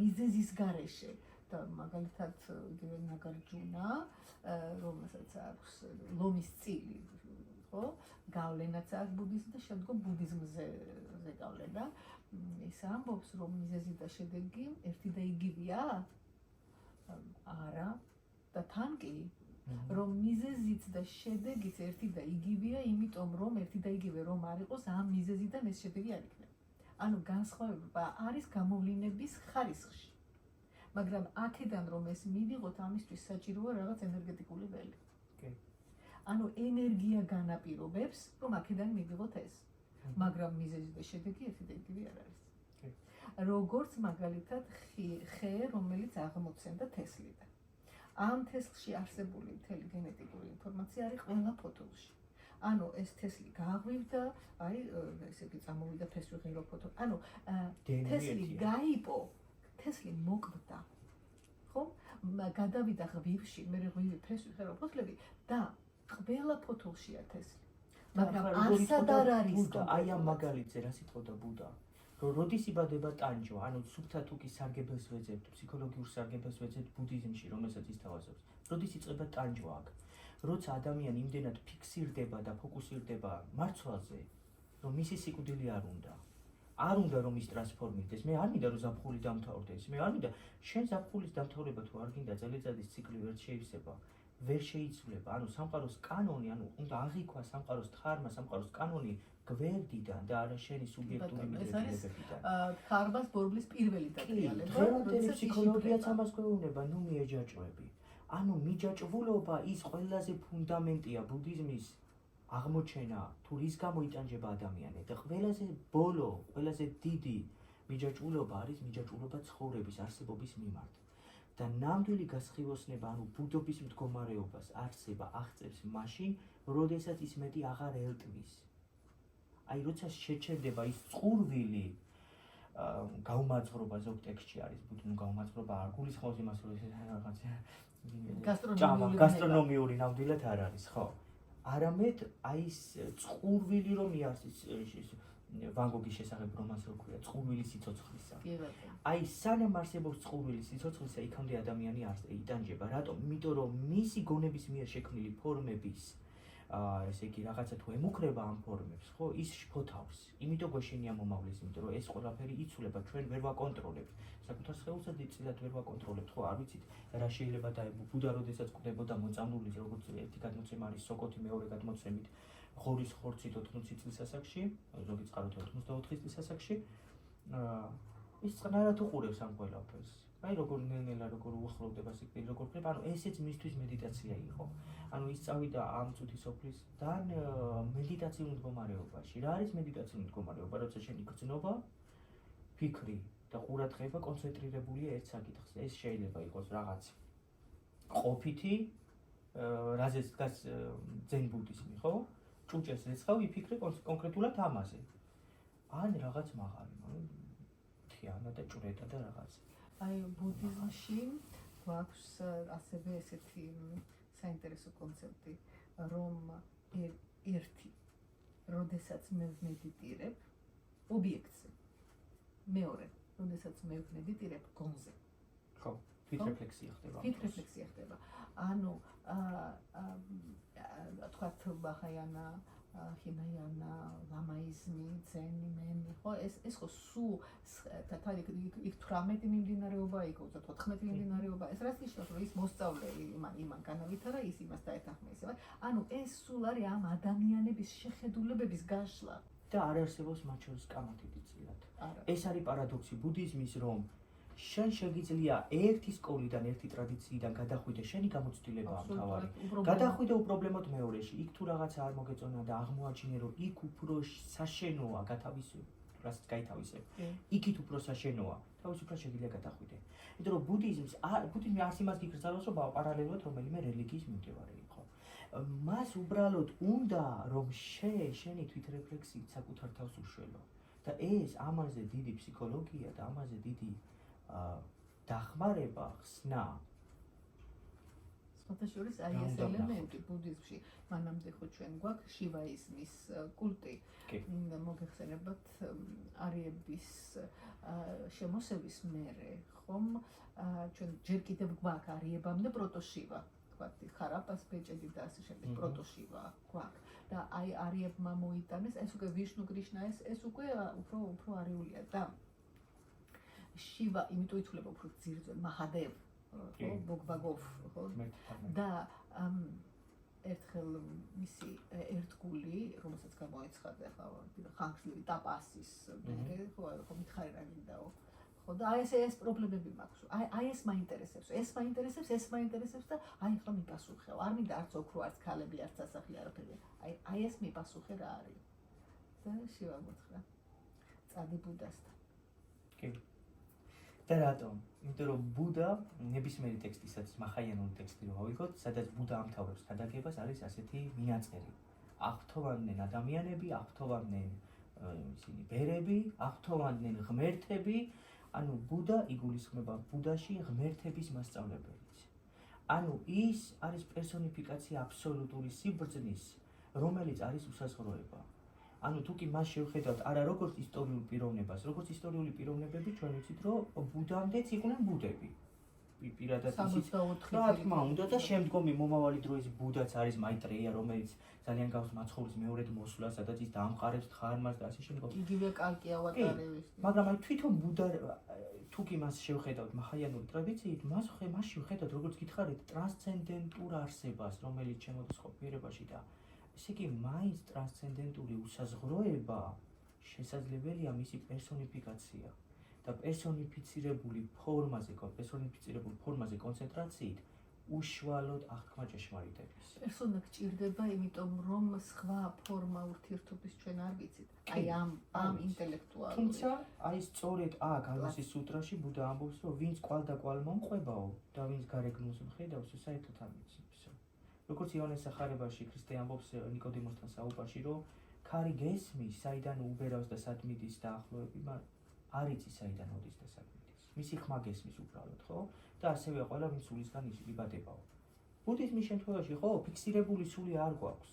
მიზეზის გარეშე და მაგალითად იგივე ნაგარჯუნა, რომელსაც აქვს ლომის წილი, ხო? გავლენაც აქვს ბუდიზმს და შემდგომ ბუდიზმზე გავლენა. ის ამბობს, რომ მიზეზი და შედეგი ერთი და იგივეა? არა. და თან კი რომ მიზეზიც და შედეგიც ერთი და იგივეა, იმიტომ რომ ერთი და იგივე რომ არ იყოს, ამ მიზეზიდან ეს შედეგი არ იქნება. ანუ განსხვავება არის გამოვლინების ხარისხში. მაგრამ აქედან რომ ეს მივიღოთ, ამისთვის საჭიროა რაღაც ენერგეტიკული ველი. ანუ ენერგია განაპირობებს, რომ აქედან მივიღოთ ეს. მაგრამ მიზეზი და შედეგი ერთი და იგივე არ არის. როგორც მაგალითად ხე, რომელიც აღმოცენდა თესლიდან. ამ თესლში არსებული მთელი გენეტიკური ინფორმაცია არის ყველა ფოთოლში. ანუ ეს თესლი გააღვივდა, აი ესე იგი წამოვიდა ფესვი ღერო ფოთოლი. ანუ თესლი გაიპო, თესლი მოკვდა. ხო? გადავიდა ღვივში, მე ღვივი ფესვი ღერო ფოთლები და ყველა ფოთოლშია თესლი. მაგრამ არსად არ არის. აი ამ მაგალითზე რა სიტყვა ბუდა? რომ როდის იბადება ტანჯვა, ანუ სუფთა თუკი სარგებელს ვეძებთ, ფსიქოლოგიურ სარგებელს ვეძებთ ბუდიზმში, რომელსაც ის თავაზობს. როდის იწყება ტანჯვა აქ? როცა ადამიანი იმდენად ფიქსირდება და ფოკუსირდება მარცვალზე, რომ მისი სიკვდილი არ უნდა. არ უნდა რომ ის ტრანსფორმირდეს. მე არ მინდა რომ ზაფხული დამთავრდეს. მე არ მინდა შენ ზაფხულის დამთავრება თუ არ გინდა წელიწადის ციკლი ვერ შეივსება. ვერ შეიცვლება. ანუ სამყაროს კანონი, ანუ უნდა აღიქვა სამყაროს თხარმა, სამყაროს კანონი გვერდიდან და არა შენი სუბიექტური მიდრეკილებებიდან. ხარბას ბორბლის პირველი დატრიალება. დღევანდელი ფსიქოლოგიაც ამას გვეუბნება, ნუ მიეჯაჭვები. ანუ მიჯაჭვულობა ის ყველაზე ფუნდამენტია ბუდიზმის აღმოჩენა, თუ რის გამო იტანჯება ადამიანი და ყველაზე ბოლო, ყველაზე დიდი მიჯაჭვულობა არის მიჯაჭვულობა ცხოვრების არსებობის მიმართ. და ნამდვილი გასხივოსნება, ანუ ბუდობის მდგომარეობას არსება აღწევს მაშინ, როდესაც ის მეტი აღარ ელტვის. აი როცა შეჩერდება ის წყურვილი გაუმაძღრობა ზოგ ტექსტში არის ბუდიზმის გაუმაძღრობა არ გულისხმობს იმას, რომ ეს რაღაცა გასტრონომიური ნამდვილად არ არის, ხო? არამედ აი ეს წყურვილი რომ იარსის ვან გოგის შესახებ რომანს რო ქვია, წყურვილი სიცოცხლისა. აი სანამ არსებობს წყურვილი სიცოცხლისა, იქამდე ადამიანი არ იტანჯება. რატომ? იმიტომ რომ მისი გონების მიერ შექმნილი ფორმების ესე იგი რაღაცა თუ ემუქრება ამ ფორმებს, ხო, ის შფოთავს. იმიტომ გვეშენია მომავლის, იმიტომ რომ ეს ყველაფერი იცვლება, ჩვენ ვერ ვაკონტროლებთ. საკუთარ სხეულსაც დიდწილად ვერ ვაკონტროლებთ, ხო, არ ვიცით, რა შეიძლება დაებო. ბუდა როდესაც კვდებოდა მოწამლული, როგორც ერთი გადმოცემა არის სოკოთი, მეორე გადმოცემით ხორის ხორცით 80 წლის ასაკში, ზოგი წყაროთი 84 წლის ასაკში, ის წყნარად უყურებს ამ ყველაფერს. აი როგორ ნელ-ნელა როგორ უახლოვდება სიკვდილი, როგორ ხდება, ანუ ესეც მისთვის მედიტაცია იყო. ანუ ის წავიდა ამ წუთი სოფლისგან მედიტაციურ მდგომარეობაში. რა არის მედიტაციური მდგომარეობა? როცა შენი გრძნობა, ფიქრი და ყურადღება კონცენტრირებულია ერთ საკითხზე. ეს შეიძლება იყოს რაღაც ყოფითი, რაზეც დგას ძენ ბუდიზმი, ხო? ჭუჭეს რეცხავ იფიქრე კონკრეტულად ამაზე. ან რაღაც მაღალი, თიანა და ჭვრეტა და რაღაც. აი ბუდიზმში გვაქვს ასევე ესეთი საინტერესო კონცეფტი, რომ ერთი, როდესაც მე ვმედიტირებ ობიექტზე. მეორე, როდესაც მე ვმედიტირებ გონზე. ხო, თვითრეფლექსია ხდება. თვითრეფლექსია ხდება. ანუ თქვათ ბაჰაიანა, ჰინაიანა, ლამაიზმი, ძენი, მენი, ხო, ეს ხო სულ იქ 18 მიმდინარეობა იყო, 14 მიმდინარეობა. ეს რაც ნიშნავს, რომ ის მოსწავლე იმან განავითარა, ის იმას დაეთანხმება. ანუ ეს სულ არის ამ ადამიანების შეხედულებების გაშლა. და არ არსებობს მათ შორის კამათი დიდწილად. ეს არის პარადოქსი ბუდიზმის, რომ შენ შეგიძლია ერთი სკოლიდან, ერთი ტრადიციიდან გადახვიდე, შენი გამოცდილებაა მთავარი. გადახვიდე უპრობლემოდ მეორეში. იქ თუ რაღაცა არ მოგეწონა და აღმოაჩინე, რომ იქ უფრო საშენოა გათავისუფლება, რასაც გაითავისებ. იქით უფრო საშენოა, თავისუფლად შეგიძლია გადახვიდე. იმიტომ რომ ბუდიზმი არც იმას გიკრძალავს, რომ პარალელურად რომელიმე რელიგიის მიმდევარი იყო. მას უბრალოდ უნდა, რომ შენი თვითრეფლექსიით საკუთარ თავს უშველო. და ეს ამაზე დიდი ფსიქოლოგია და ამაზე დიდი დახმარება ხსნა. სხვათაშორის აი ეს ელემენტი ბუდიზმში, მანამდე ხო ჩვენ გვაქვს შივაიზმის კულტი. მოგეხსენებათ არიების შემოსევის მერე, ხომ ჩვენ ჯერ კიდევ გვაქვს არიებამდე პროტოშივა, თქვათ ხარაპას ბეჭედი და ასე შემდეგ პროტოშივა გვაქვს. და აი არიებმა მოიტანეს, ეს უკვე ვიშნუ კრიშნა ეს უკვე უფრო არიულია და შივა იმიტომ ითვლება უფრო ძირძველ მაჰადევ, ხო, ბოგბაგოვ, ხო? და ერთხელ მისი ერთგული, რომელსაც გამოეცხადა ხანგრძლივი ტაპასის მერე, ხო მითხარი რა გინდაო. ხო და აი ეს პრობლემები მაქვს. აი ეს მაინტერესებს და აი ხომ მიპასუხეო. არ მინდა არც ოქრო, არც ქალები, არც ასახლი არაფერი. აი ეს მიპასუხე რა არის. და შივა მოთხრა. წადი ბუდასთან. კი. და რატომ? იმიტომ რომ ბუდა ნებისმიერი ტექსტისაც მაჰაიანური ტექსტი რო ავიღოთ, სადაც ბუდა ამთავრებს გადაგებას, არის ასეთი მინაწერი. აღთოვანდნენ ადამიანები, აღთოვანდნენ ისინი ბერები, აღთოვანდნენ ღმერთები. ანუ ბუდა იგულისხმება ბუდაში ღმერთების მასწავლებელიც. ანუ ის არის პერსონიფიკაცია აბსოლუტური სიბრძნის, რომელიც არის უსაზღროება. ანუ თუ კი მას შევხედავთ არა როგორც ისტორიულ პიროვნებას, როგორც ისტორიული პიროვნებები, ჩვენ ვიცით, რომ ბუდამდეც იყვნენ ბუდები. პირადად ისიც რა თქმა უნდა და შემდგომი მომავალი დროის ბუდაც არის მაიტრეია, რომელიც ძალიან გავს მაცხოვრის მეორედ მოსვლა, სადაც ის დაამყარებს თხარმას და ასე შემდეგ. იგივე კალკია ვატარების. მაგრამ აი თვითონ ბუდა თუ კი მას შევხედავთ მაჰაიანური ტრადიციით, მას შევხედავთ როგორც გითხარით ტრანსცენდენტურ არსებას, რომელიც შემოდის ყოფიერებაში და ესე იგი მაინც ტრანსცენდენტური უსაზღროება შესაძლებელია მისი პერსონიფიკაცია და პერსონიფიცირებული ფორმაზე კონცენტრაციით უშუალოდ აღქმა ჭეშმარიტების. პერსონა გჭირდება, იმიტომ რომ სხვა ფორმა ურთიერთობის ჩვენ არ ვიცით. აი ამ ინტელექტუალური. თუმცა აი სწორედ აქ ალასის სუტრაში ბუდა ამბობს, რომ ვინც კვალ და კვალ მომყვებაო და ვინც გარეგნულს მხედავს, საერთოდ არ მიცემს. როგორც იოანეს სახარებაში ქრისტე ამბობს ნიკოდიმოსთან საუბარში, რომ ქარი გესმის, საიდან უბერავს და სად მიდის დაახლოებით, მაგრამ არ იცის საიდან მოდის და სად მიდის. მისი ხმა გესმის უბრალოდ, ხო? და ასევე ყველა ვინც სულისგან იბადებაო. ბუდიზმის შემთხვევაში ხო, ფიქსირებული სული არ გვაქვს.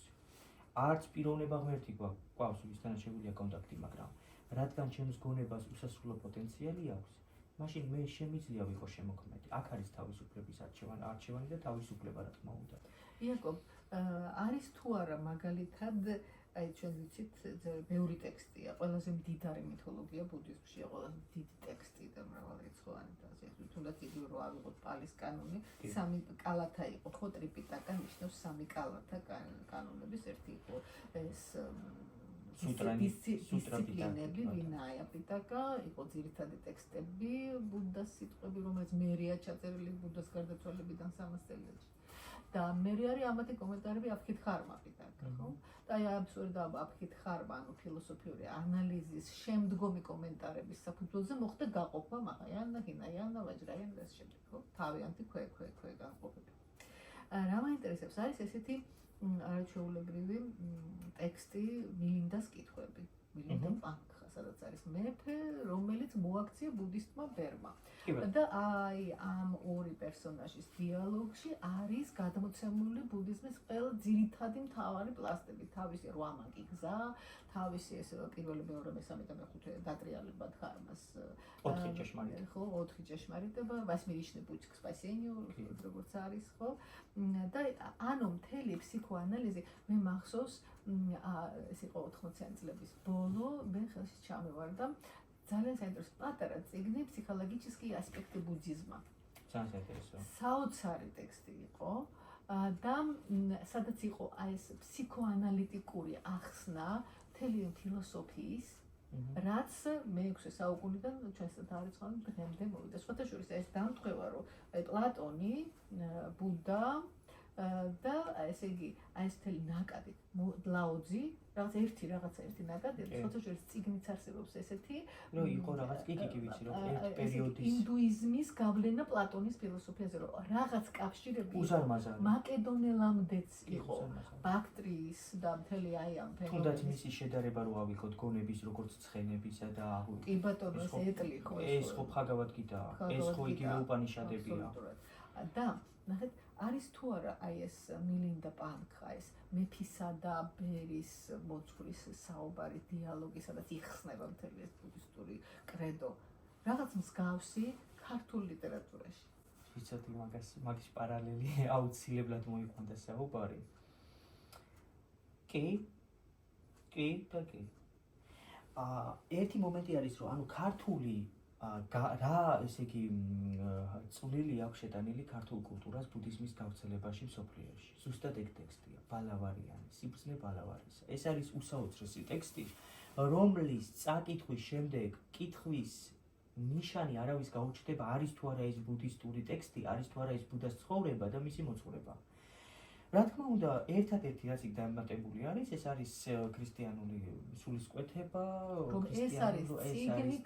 არც პიროვნება ღმერთი გვაქვს, ვისთანაც შეგვიძლია კონტაქტი, მაგრამ რადგან ჩემს გონებას უსასრულო პოტენციალი აქვს, მაშინ მე შემიძლია ვიყო შემოქმედი. აქ არის თავისუფლების არჩევანი და თავისუფლება, რა თქმა უნდა. იაკობ, არის თუ არა მაგალითად, აი ჩვენ ვიცით, ბევრი ტექსტია, ყველაზე მდიდარი მითოლოგია ბუდიზმშია, ყველაზე დიდი ტექსტი და მრავალრიცხოვანი და ასე. თუნდაც იგივე რო ავიღოთ პალის კანონი, სამი კალათა იყო, ხო, ტრიპიტაკა ნიშნავს სამი კალათა კანონების, ერთი იყო ეს დისციპლინები, ვინაია პიტაკა, იყო ძირითადი ტექსტები, ბუდას სიტყვები, რომელიც მერია ჩაწერილი ბუდას გარდაცვალებიდან 300 წელიწადში. და მერე არის ამათი კომენტარები აფქითხარმა პიტაკა, ხო? და აი აბსოლუტურად აფქითხარმა, ანუ ფილოსოფიური ანალიზის შემდგომი კომენტარების საფუძველზე მოხდა გაყოფა მაჰაიანა, ჰინაიანა, ვაჯრაიანა და ასე შემდეგ, ხო? თავიანთი ქვე განყოფები. რა მაინტერესებს არის ესეთი არაჩვეულებრივი ტექსტი მილინდას კითხვები. მილინდა პანკხა, სადაც არის მეფე, რომელიც მოაქცია ბუდისტმა ბერმა. და აი ამ ორი პერსონაჟის დიალოგში არის გადმოცემული ბუდიზმის ყველა ძირითადი მთავარი პლასტები, თავისი 8 მანკი გზა, თავისი ეს პირველი, მეორე, მესამე და მეხუთე დატრიალება დჰარმას. 4 ჭეშმარიტება. ხო, 4 ჭეშმარიტება, восьмеричный путь к спасению, როგორც არის, ხო? და ანუ მთელი ფსიქოანალიზი მე მახსოვს ეს იყო 80-იანი წლების ბოლო, მე ხელში ჩამევარდა ძალიან საინტერესო პატარა წიგნი ფსიქოლოგические аспекты буддизма. ძალიან საინტერესო. საოცარი ტექსტი იყო და სადაც იყო აი ეს ფსიქოანალიტიკური ახსნა მთელი ფილოსოფიის, რაც მე-6 საუკუნიდან ჩვენსთან დაარიცხავენ დღემდე მოვიდა. სხვათა შორის ეს დამტყვევა, რომ პლატონი, ბუდა და ესე იგი აი ეს მთელი ნაკადი ლაოძი ერთი ნაკადი ხოთოშორის წიგნიც არსებობს ესეთი რომ იყო რაღაც კი ვიცი რომ ერთ პერიოდის ინდუიზმის გავლენა პლატონის ფილოსოფიაზე რომ რაღაც კავშირები უზარმაზარი მაკედონელამდეც იყო ბაქტრიის და მთელი აი ამ თუნდაც მისი შედარება რო ავიღოთ გონების როგორც ცხენებისა და კი ბატონო ეს ეტლი ხო ეს ხო ფაგავად კიდაა ეს ხო იგივე უპანიშადებია და ნახეთ არის თუ არა აი ეს მილინდა პანკა ეს მეფისა და ბერის მოძღვრის საუბარი დიალოგი სადაც იხსნება მთელი ეს ბუდისტური კრედო რაღაც მსგავსი ქართულ ლიტერატურაში ვიცოდი მაგის პარალელი აუცილებლად მოიყვანდა საუბარი კი ერთი მომენტი არის რომ ანუ ქართული რა ესე იგი წვლილი აქვს შეტანილი ქართულ კულტურას ბუდიზმის გავრცელებაში მსოფლიოში. ზუსტად ეგ ტექსტია, ბალავარიანი, სიბრძნე ბალავარისა. ეს არის უსაოცრესი ტექსტი, რომლის წაკითხვის შემდეგ კითხვის ნიშანი არავის გაუჩნდება, არის თუ არა ეს ბუდისტური ტექსტი, არის თუ არა ეს ბუდას ცხოვრება და მისი მოძღვრება. რა თქმა უნდა, ერთადერთი რაც იქ დამატებული არის, ეს არის ქრისტიანული სულისკვეთება, ქრისტიანული,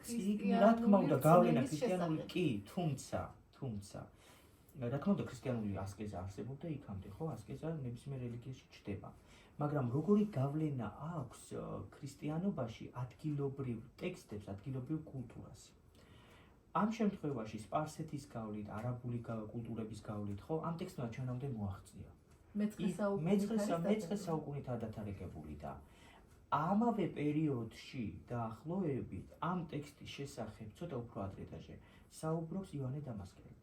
რა თქმა უნდა, გავლენა ქრისტიანული კი, თუმცა, რა თქმა უნდა, ქრისტიანული ასკეზა არსებობდა იქამდე, ხო, ასკეზა ნებისმიერ რელიგიაში ჩნდება. მაგრამ როგორი გავლენა აქვს ქრისტიანობაში ადგილობრივ ტექსტებს, ადგილობრივ კულტურას. ამ შემთხვევაში სპარსეთის გავლით, არაბული კულტურების გავლით, ხო, ამ ტექსტმა ჩვენამდე მოაღწია. მე-19 საუკუნითაა დათარიღებული და ამავე პერიოდში დაახლოებით ამ ტექსტის შესახებ ცოტა უფრო ადრე საუბრობს იოანე დამასკელი.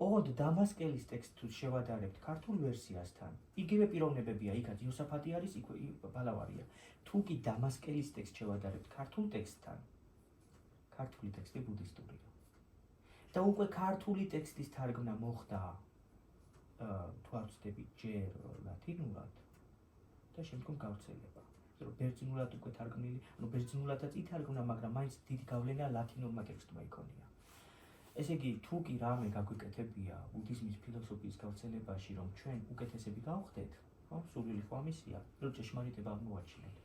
ოღონდ დამასკელის ტექსტს შევადარებთ ქართულ ვერსიასთან, იგივე პიროვნებებია, იქაც იოსაფატი არის, იქვე ბალავარია. თუ კი დამასკელის ტექსტს შევადარებთ ქართულ ტექსტთან, ქართული ტექსტი ბუდისტურია. და უკვე ქართული ტექსტის თარგმნა მოხდა თუ არ ვცდები ჯერ ლათინურად და შემდგომ გავრცელება. რომ ბერძნულად უკვე თარგმნილი, ანუ ბერძნულადაც ითარგმნა, მაგრამ მაინც დიდი გავლენა ლათინურმა ტექსტმა იქონია. ესე იგი, თუ კი რამე გაგვიკეთებია ბუდიზმის ფილოსოფიის გავრცელებაში, რომ ჩვენ უკეთესები გავხდეთ, ხო, სულილი ხო ამისია, რომ ჭეშმარიტება აღმოვაჩინოთ.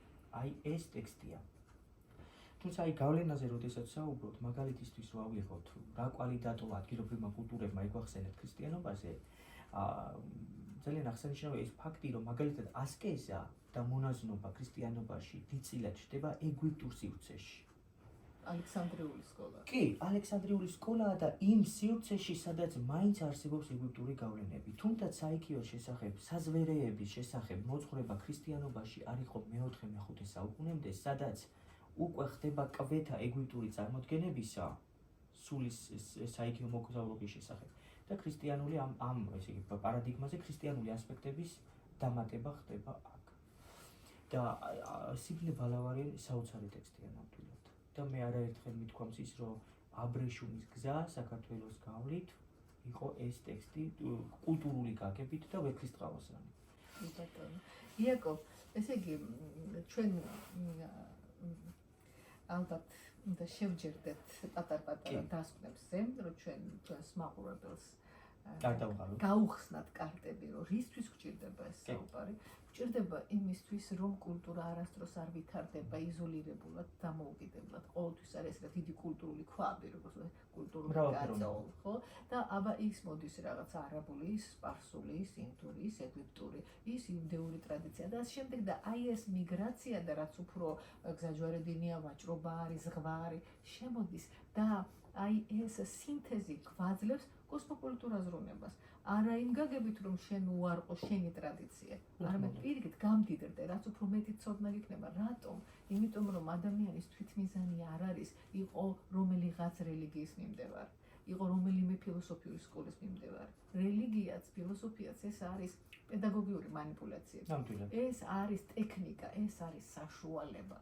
აი ეს ტექსტია. თუმცა აი გავლენაზე როდესაც საუბრობთ, მაგალითისთვის რო ავიღოთ, რა კვალიდატოვა ადგილობრივმა კულტურებმა იგვახსენეთ ქრისტიანობაზე, ძალიან აღსანიშნავია ეს ფაქტი, რომ მაგალითად ასკეზა და მონაზვნობა ქრისტიანობაში დიდწილად ჩნდება ეგვიპტურ სივრცეში. ალექსანდრიული სკოლა. კი, ალექსანდრიული სკოლაა და იმ სივრცეში, სადაც მაინც არსებობს ეგვიპტური გავლენები. თუმცა საიქიოს შესახებ, საზვერეების შესახებ მოძღვრება ქრისტიანობაში არ იყო მე-4-მე-5 საუკუნემდე, სადაც უკვე ხდება კვეთა ეგვიპტური წარმოდგენებისა სულის საიქიო მოგზაურობის შესახებ. და ქრისტიანული ამ ესე იგი პარადიგმაზე ქრისტიანული ასპექტების დამატება ხდება აქ. და სიბრძნე ბალავარიანი საოცარი ტექსტია ნამდვილად. და მე არაერთხელ მithქვამს ის, რომ აბრეშუმის გზა საქართველოს გავლით იყო ეს ტექსტი კულტურული გაგებით და ვეფხისტყაოსანი. იაკობ, ესე იგი ჩვენ ალბათ და შევჯერდეთ პატარ-პატარა დასკვნებზე, რომ ჩვენს მაყურებელს გაუხსნათ კარტები, რომ რისთვის გვჭირდება ეს საუბარი. გვჭირდება იმისთვის, რომ კულტურა არასდროს არ ვითარდება იზოლირებულად, დამოუკიდებლად. ყოველთვის არის ეს დიდი კულტურული ქვაბი, როგორც კულტურული გაწეული, ხო? და აბა ის მოდის რაღაც არაბული, სპარსული, ინდური, ეგვიპტური, ის იუდეური ტრადიცია და ამ შემდეგ და აი ეს მიგრაცია და რაც უფრო გზაჯვარედინია, ვაჭრობა არის, ზღვარი შემოდის და აი ეს სინთეზი გვაძლევს კოსმოპოლიტურ აზროვნებას. არა იმ გაგებით, რომ შენ უარყო შენი ტრადიცია, არამედ პირიქით გამდიდრდე, რაც უფრო მეტი ცოდნა იქნება. რატომ? იმიტომ რომ ადამიანის თვითმიზანი არ არის იყო რომელიღაც რელიგიის მიმდევარი, იყო რომელიმე ფილოსოფიური სკოლის მიმდევარი. რელიგიაც, ფილოსოფიაც ეს არის პედაგოგიური მანიპულაციები. ეს არის ტექნიკა, ეს არის საშუალება.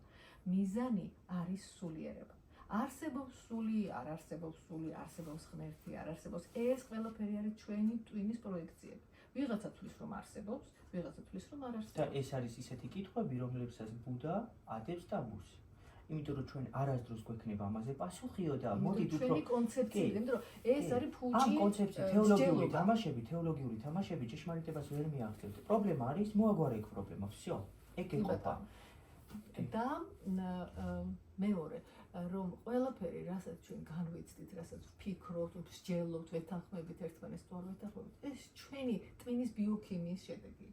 მიზანი არის სულიერება. არსებობს სული, არ არსებობს სული, არსებობს ღმერთი, არ არსებობს. ეს ყველაფერი არის ჩვენი ტვინის პროექციები. ვიღაცა თვლის რომ არსებობს, ვიღაცა თვლის რომ არ არსებობს. და ეს არის ისეთი კითხვები, რომლებსაც ბუდა ადებს ტაბუს. იმიტომ რომ ჩვენ არასდროს გვექნება ამაზე პასუხიო და მოდით უფრო ჩვენი კონცეფცია, იმიტომ რომ ეს არის ფუჭი. ამ კონცეფცია თეოლოგიური თამაშები ჭეშმარიტებას ვერ მიაღწევთ. პრობლემა არის მოაგვარე პრობლემა, всё. ეგ ეყოფა. და მეორე რომ ყველაფერი, რასაც ჩვენ განვიცდით, რასაც ვფიქრობთ, ვსჯელობთ, ვეთანხმებით ერთმანეთს თუ არ ვეთანხმებით, ეს ჩვენი ტვინის ბიოქიმიის შედეგი.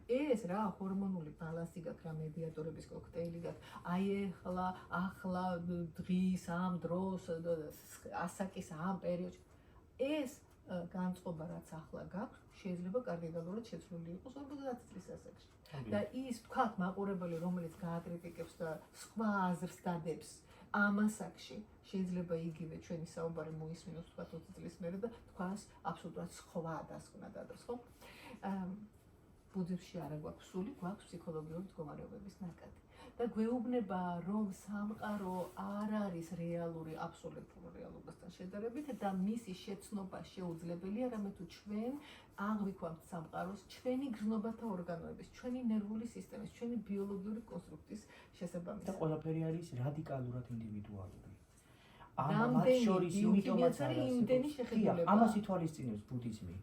ეს რა ჰორმონული ბალანსი გაქვს, რა მედიატორების კოქტეილი გაქვს. აი ახლა დღის ამ დროს ასაკის ამ პერიოდში ეს განწყობა რაც ახლა გაქვს, შეიძლება კარგად შეცვლილი იყოს 50 წლის ასაკში. და ის თქვათ მაყურებელი, რომელიც გააკრიტიკებს და სხვა აზრს დადებს ამ ასაკში, შეიძლება იგივე ჩვენი საუბარი მოისმინოს თქვათ 20 წლის მერე და თქვას აბსოლუტურად სხვა დასკვნა დადოს, ხო? ბუდიზმში არა გვაქვს სული, გვაქვს ფსიქოლოგიური მდგომარეობების ნაკადი. და გვეუბნება, რომ სამყარო არ არის რეალური აბსოლუტურ რეალობასთან შედარებით და მისი შეცნობა შეუძლებელია, რამე თუ ჩვენ აღვიქვამთ სამყაროს ჩვენი გრძნობათა ორგანოების, ჩვენი ნერვული სისტემის, ჩვენი ბიოლოგიური კონსტრუქციის შესაბამისად. და ყველაფერი არის რადიკალურად ინდივიდუალური. ამას შორის იმიტომაც იმდენი შეხედულება. ამას ითვალისწინებს ბუდიზმი.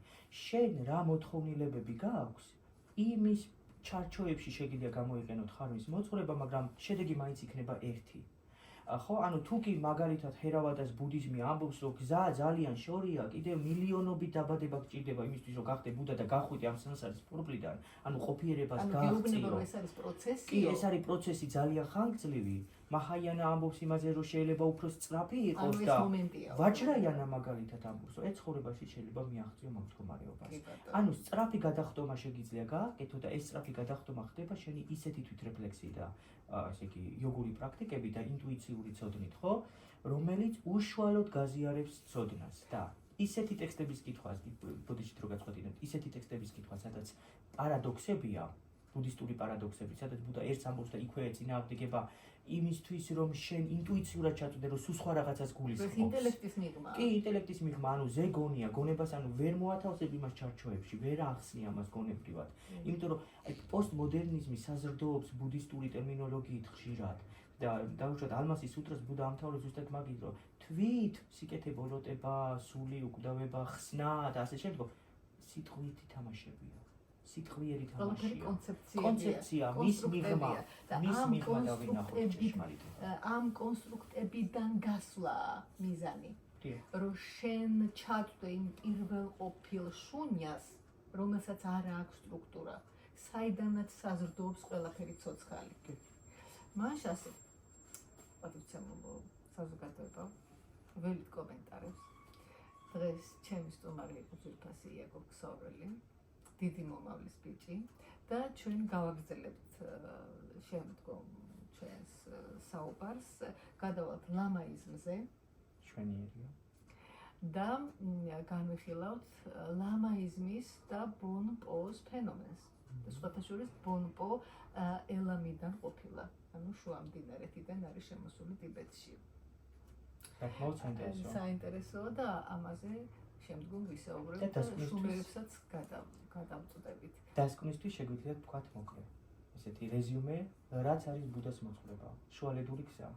შენ რა მოთხოვნილებები გაქვს, იმის ჩარჩოებში შეგიძლია გამოიყენოთ ხარვის მოძღვრება, მაგრამ შედეგი მაინც იქნება ერთი. ხო, ანუ თუ კი მაგალითად ჰერავადას ბუდიზმი ამბობს, რომ გზა ძალიან შორია, კიდევ მილიონობით დაბადება გჭირდება იმისთვის, რომ გახდე ბუდა და გახვიდე ამ සංსარის ფურფლიდან, ანუ ყოფიერებას გააღწიო. ეს არის პროცესი. კი, ეს არის პროცესი ძალიან ხანგრძლივი. მაჰაიანა ამბობს იმაზე, რომ შეიძლება უფრო სწრაფი იყოს და ვაჯრაიანა მაგალითად ამბობს, რომ ეცხოვრებაში შეიძლება მიაღწიო ამ მდგომარეობას. ანუ სწრაფი გადახტომა შეგიძლია გააკეთო და ეს სწრაფი გადახტომა ხდება შენი ისეთი თვითრეფლექსიით და ასე იგი იოგური პრაქტიკები და ინტუიციური ცოდნით, ხო? რომელიც უშუალოდ გაზიარებს ცოდნას და ისეთი ტექსტების კითხვას, ბუდისტით რო გაწყვეტინებთ, ისეთი ტექსტების კითხვა, სადაც პარადოქსებია, ბუდისტური პარადოქსები, სადაც ბუდა ერთს ამბობს და იქვე ეწინააღმდეგება იმისთვის, რომ შენ ინტუიციურად ჩაწვდე, რომ სულ სხვა რაღაცას გულისხმობს. ინტელექტის მიღმა. კი, ინტელექტის მიღმა, ანუ ზეგონია, გონებას ანუ ვერ მოათავსებ იმას ჩარჩოებში, ვერ ახსნი ამას გონებრივად. იმიტომ რომ აი პოსტმოდერნიზმი საზრდოობს ბუდისტური ტერმინოლოგიით ხშირად. და დაუშვათ ალმასის სუტრას ბუდა ამთავრებს ზუსტად მაგით, რომ თვით სიკეთე ბოლოტება, სული უკვდავება, ხსნა და ასე შემდგომ სიტყვითი თამაშებია. სიტყვიერი თამაშია. კონცეფცია, მის მიღმა და ამ კონსტრუქტებიდან გასვლა მიზანი. რომ შენ ჩაწვდე იმ პირველ ყოფილ შუნიას, რომელსაც არ აქვს სტრუქტურა, საიდანაც საზრდოობს ყველაფერი ცოცხალი. მაშ ასე პატივცემულო საზოგადოება ველით კომენტარებს. დღეს ჩემი სტუმარი იყო ძვირფასი იაკობ ქსოვრელი, დიდი მომავლის ბიჭი და ჩვენ გავაგრძელებთ შემდგომ ჩვენს საუბარს, გადავალთ ლამაიზმზე. შვენიერია. და განვიხილავთ ლამაიზმის და ბონ-პოს ფენომენს. სხვათა შორის ბონ-პო ელამიდან ყოფილა, ანუ შუამდინარეთიდან არის შემოსული ტიბეტში. საინტერესოა და ამაზე შემდგომ ვისაუბრებთ და შუმერებსაც გადავწყვეტებით. დასკვნისთვის შეგვიძლია თქვათ მოკლედ. ესეთი რეზიუმე, რაც არის ბუდას მოძღვრება, შუალედური გზა.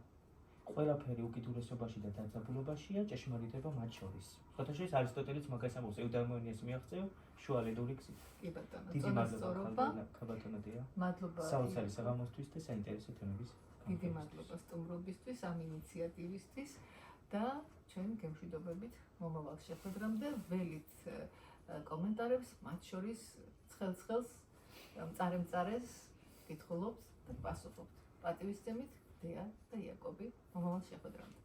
ყველაფერი უკიდურესობაში და დაძაბულობაშია, ჭეშმარიტება მათ შორის. სხვათა შორის არისტოტელეც მაგას ამბობს, ეუდაიმონიას მიაღწევ შუალედური გზით. კი ბატონო, დიდი მადლობა ქალბატონო დია. მადლობა საოცარი საღამოსთვის და საინტერესო თემების. დიდი მადლობა სტუმრობისთვის, ამ ინიციატივისთვის და ჩვენ გემშვიდობებით მომავალ შეხვედრამდე ველით კომენტარებს, მათ შორის ცხელ-ცხელს მწარე-მწარეს კითხულობთ და პასუხობთ. პატივისცემით დია და იაკობი, მომავალ შეხვედრამდე.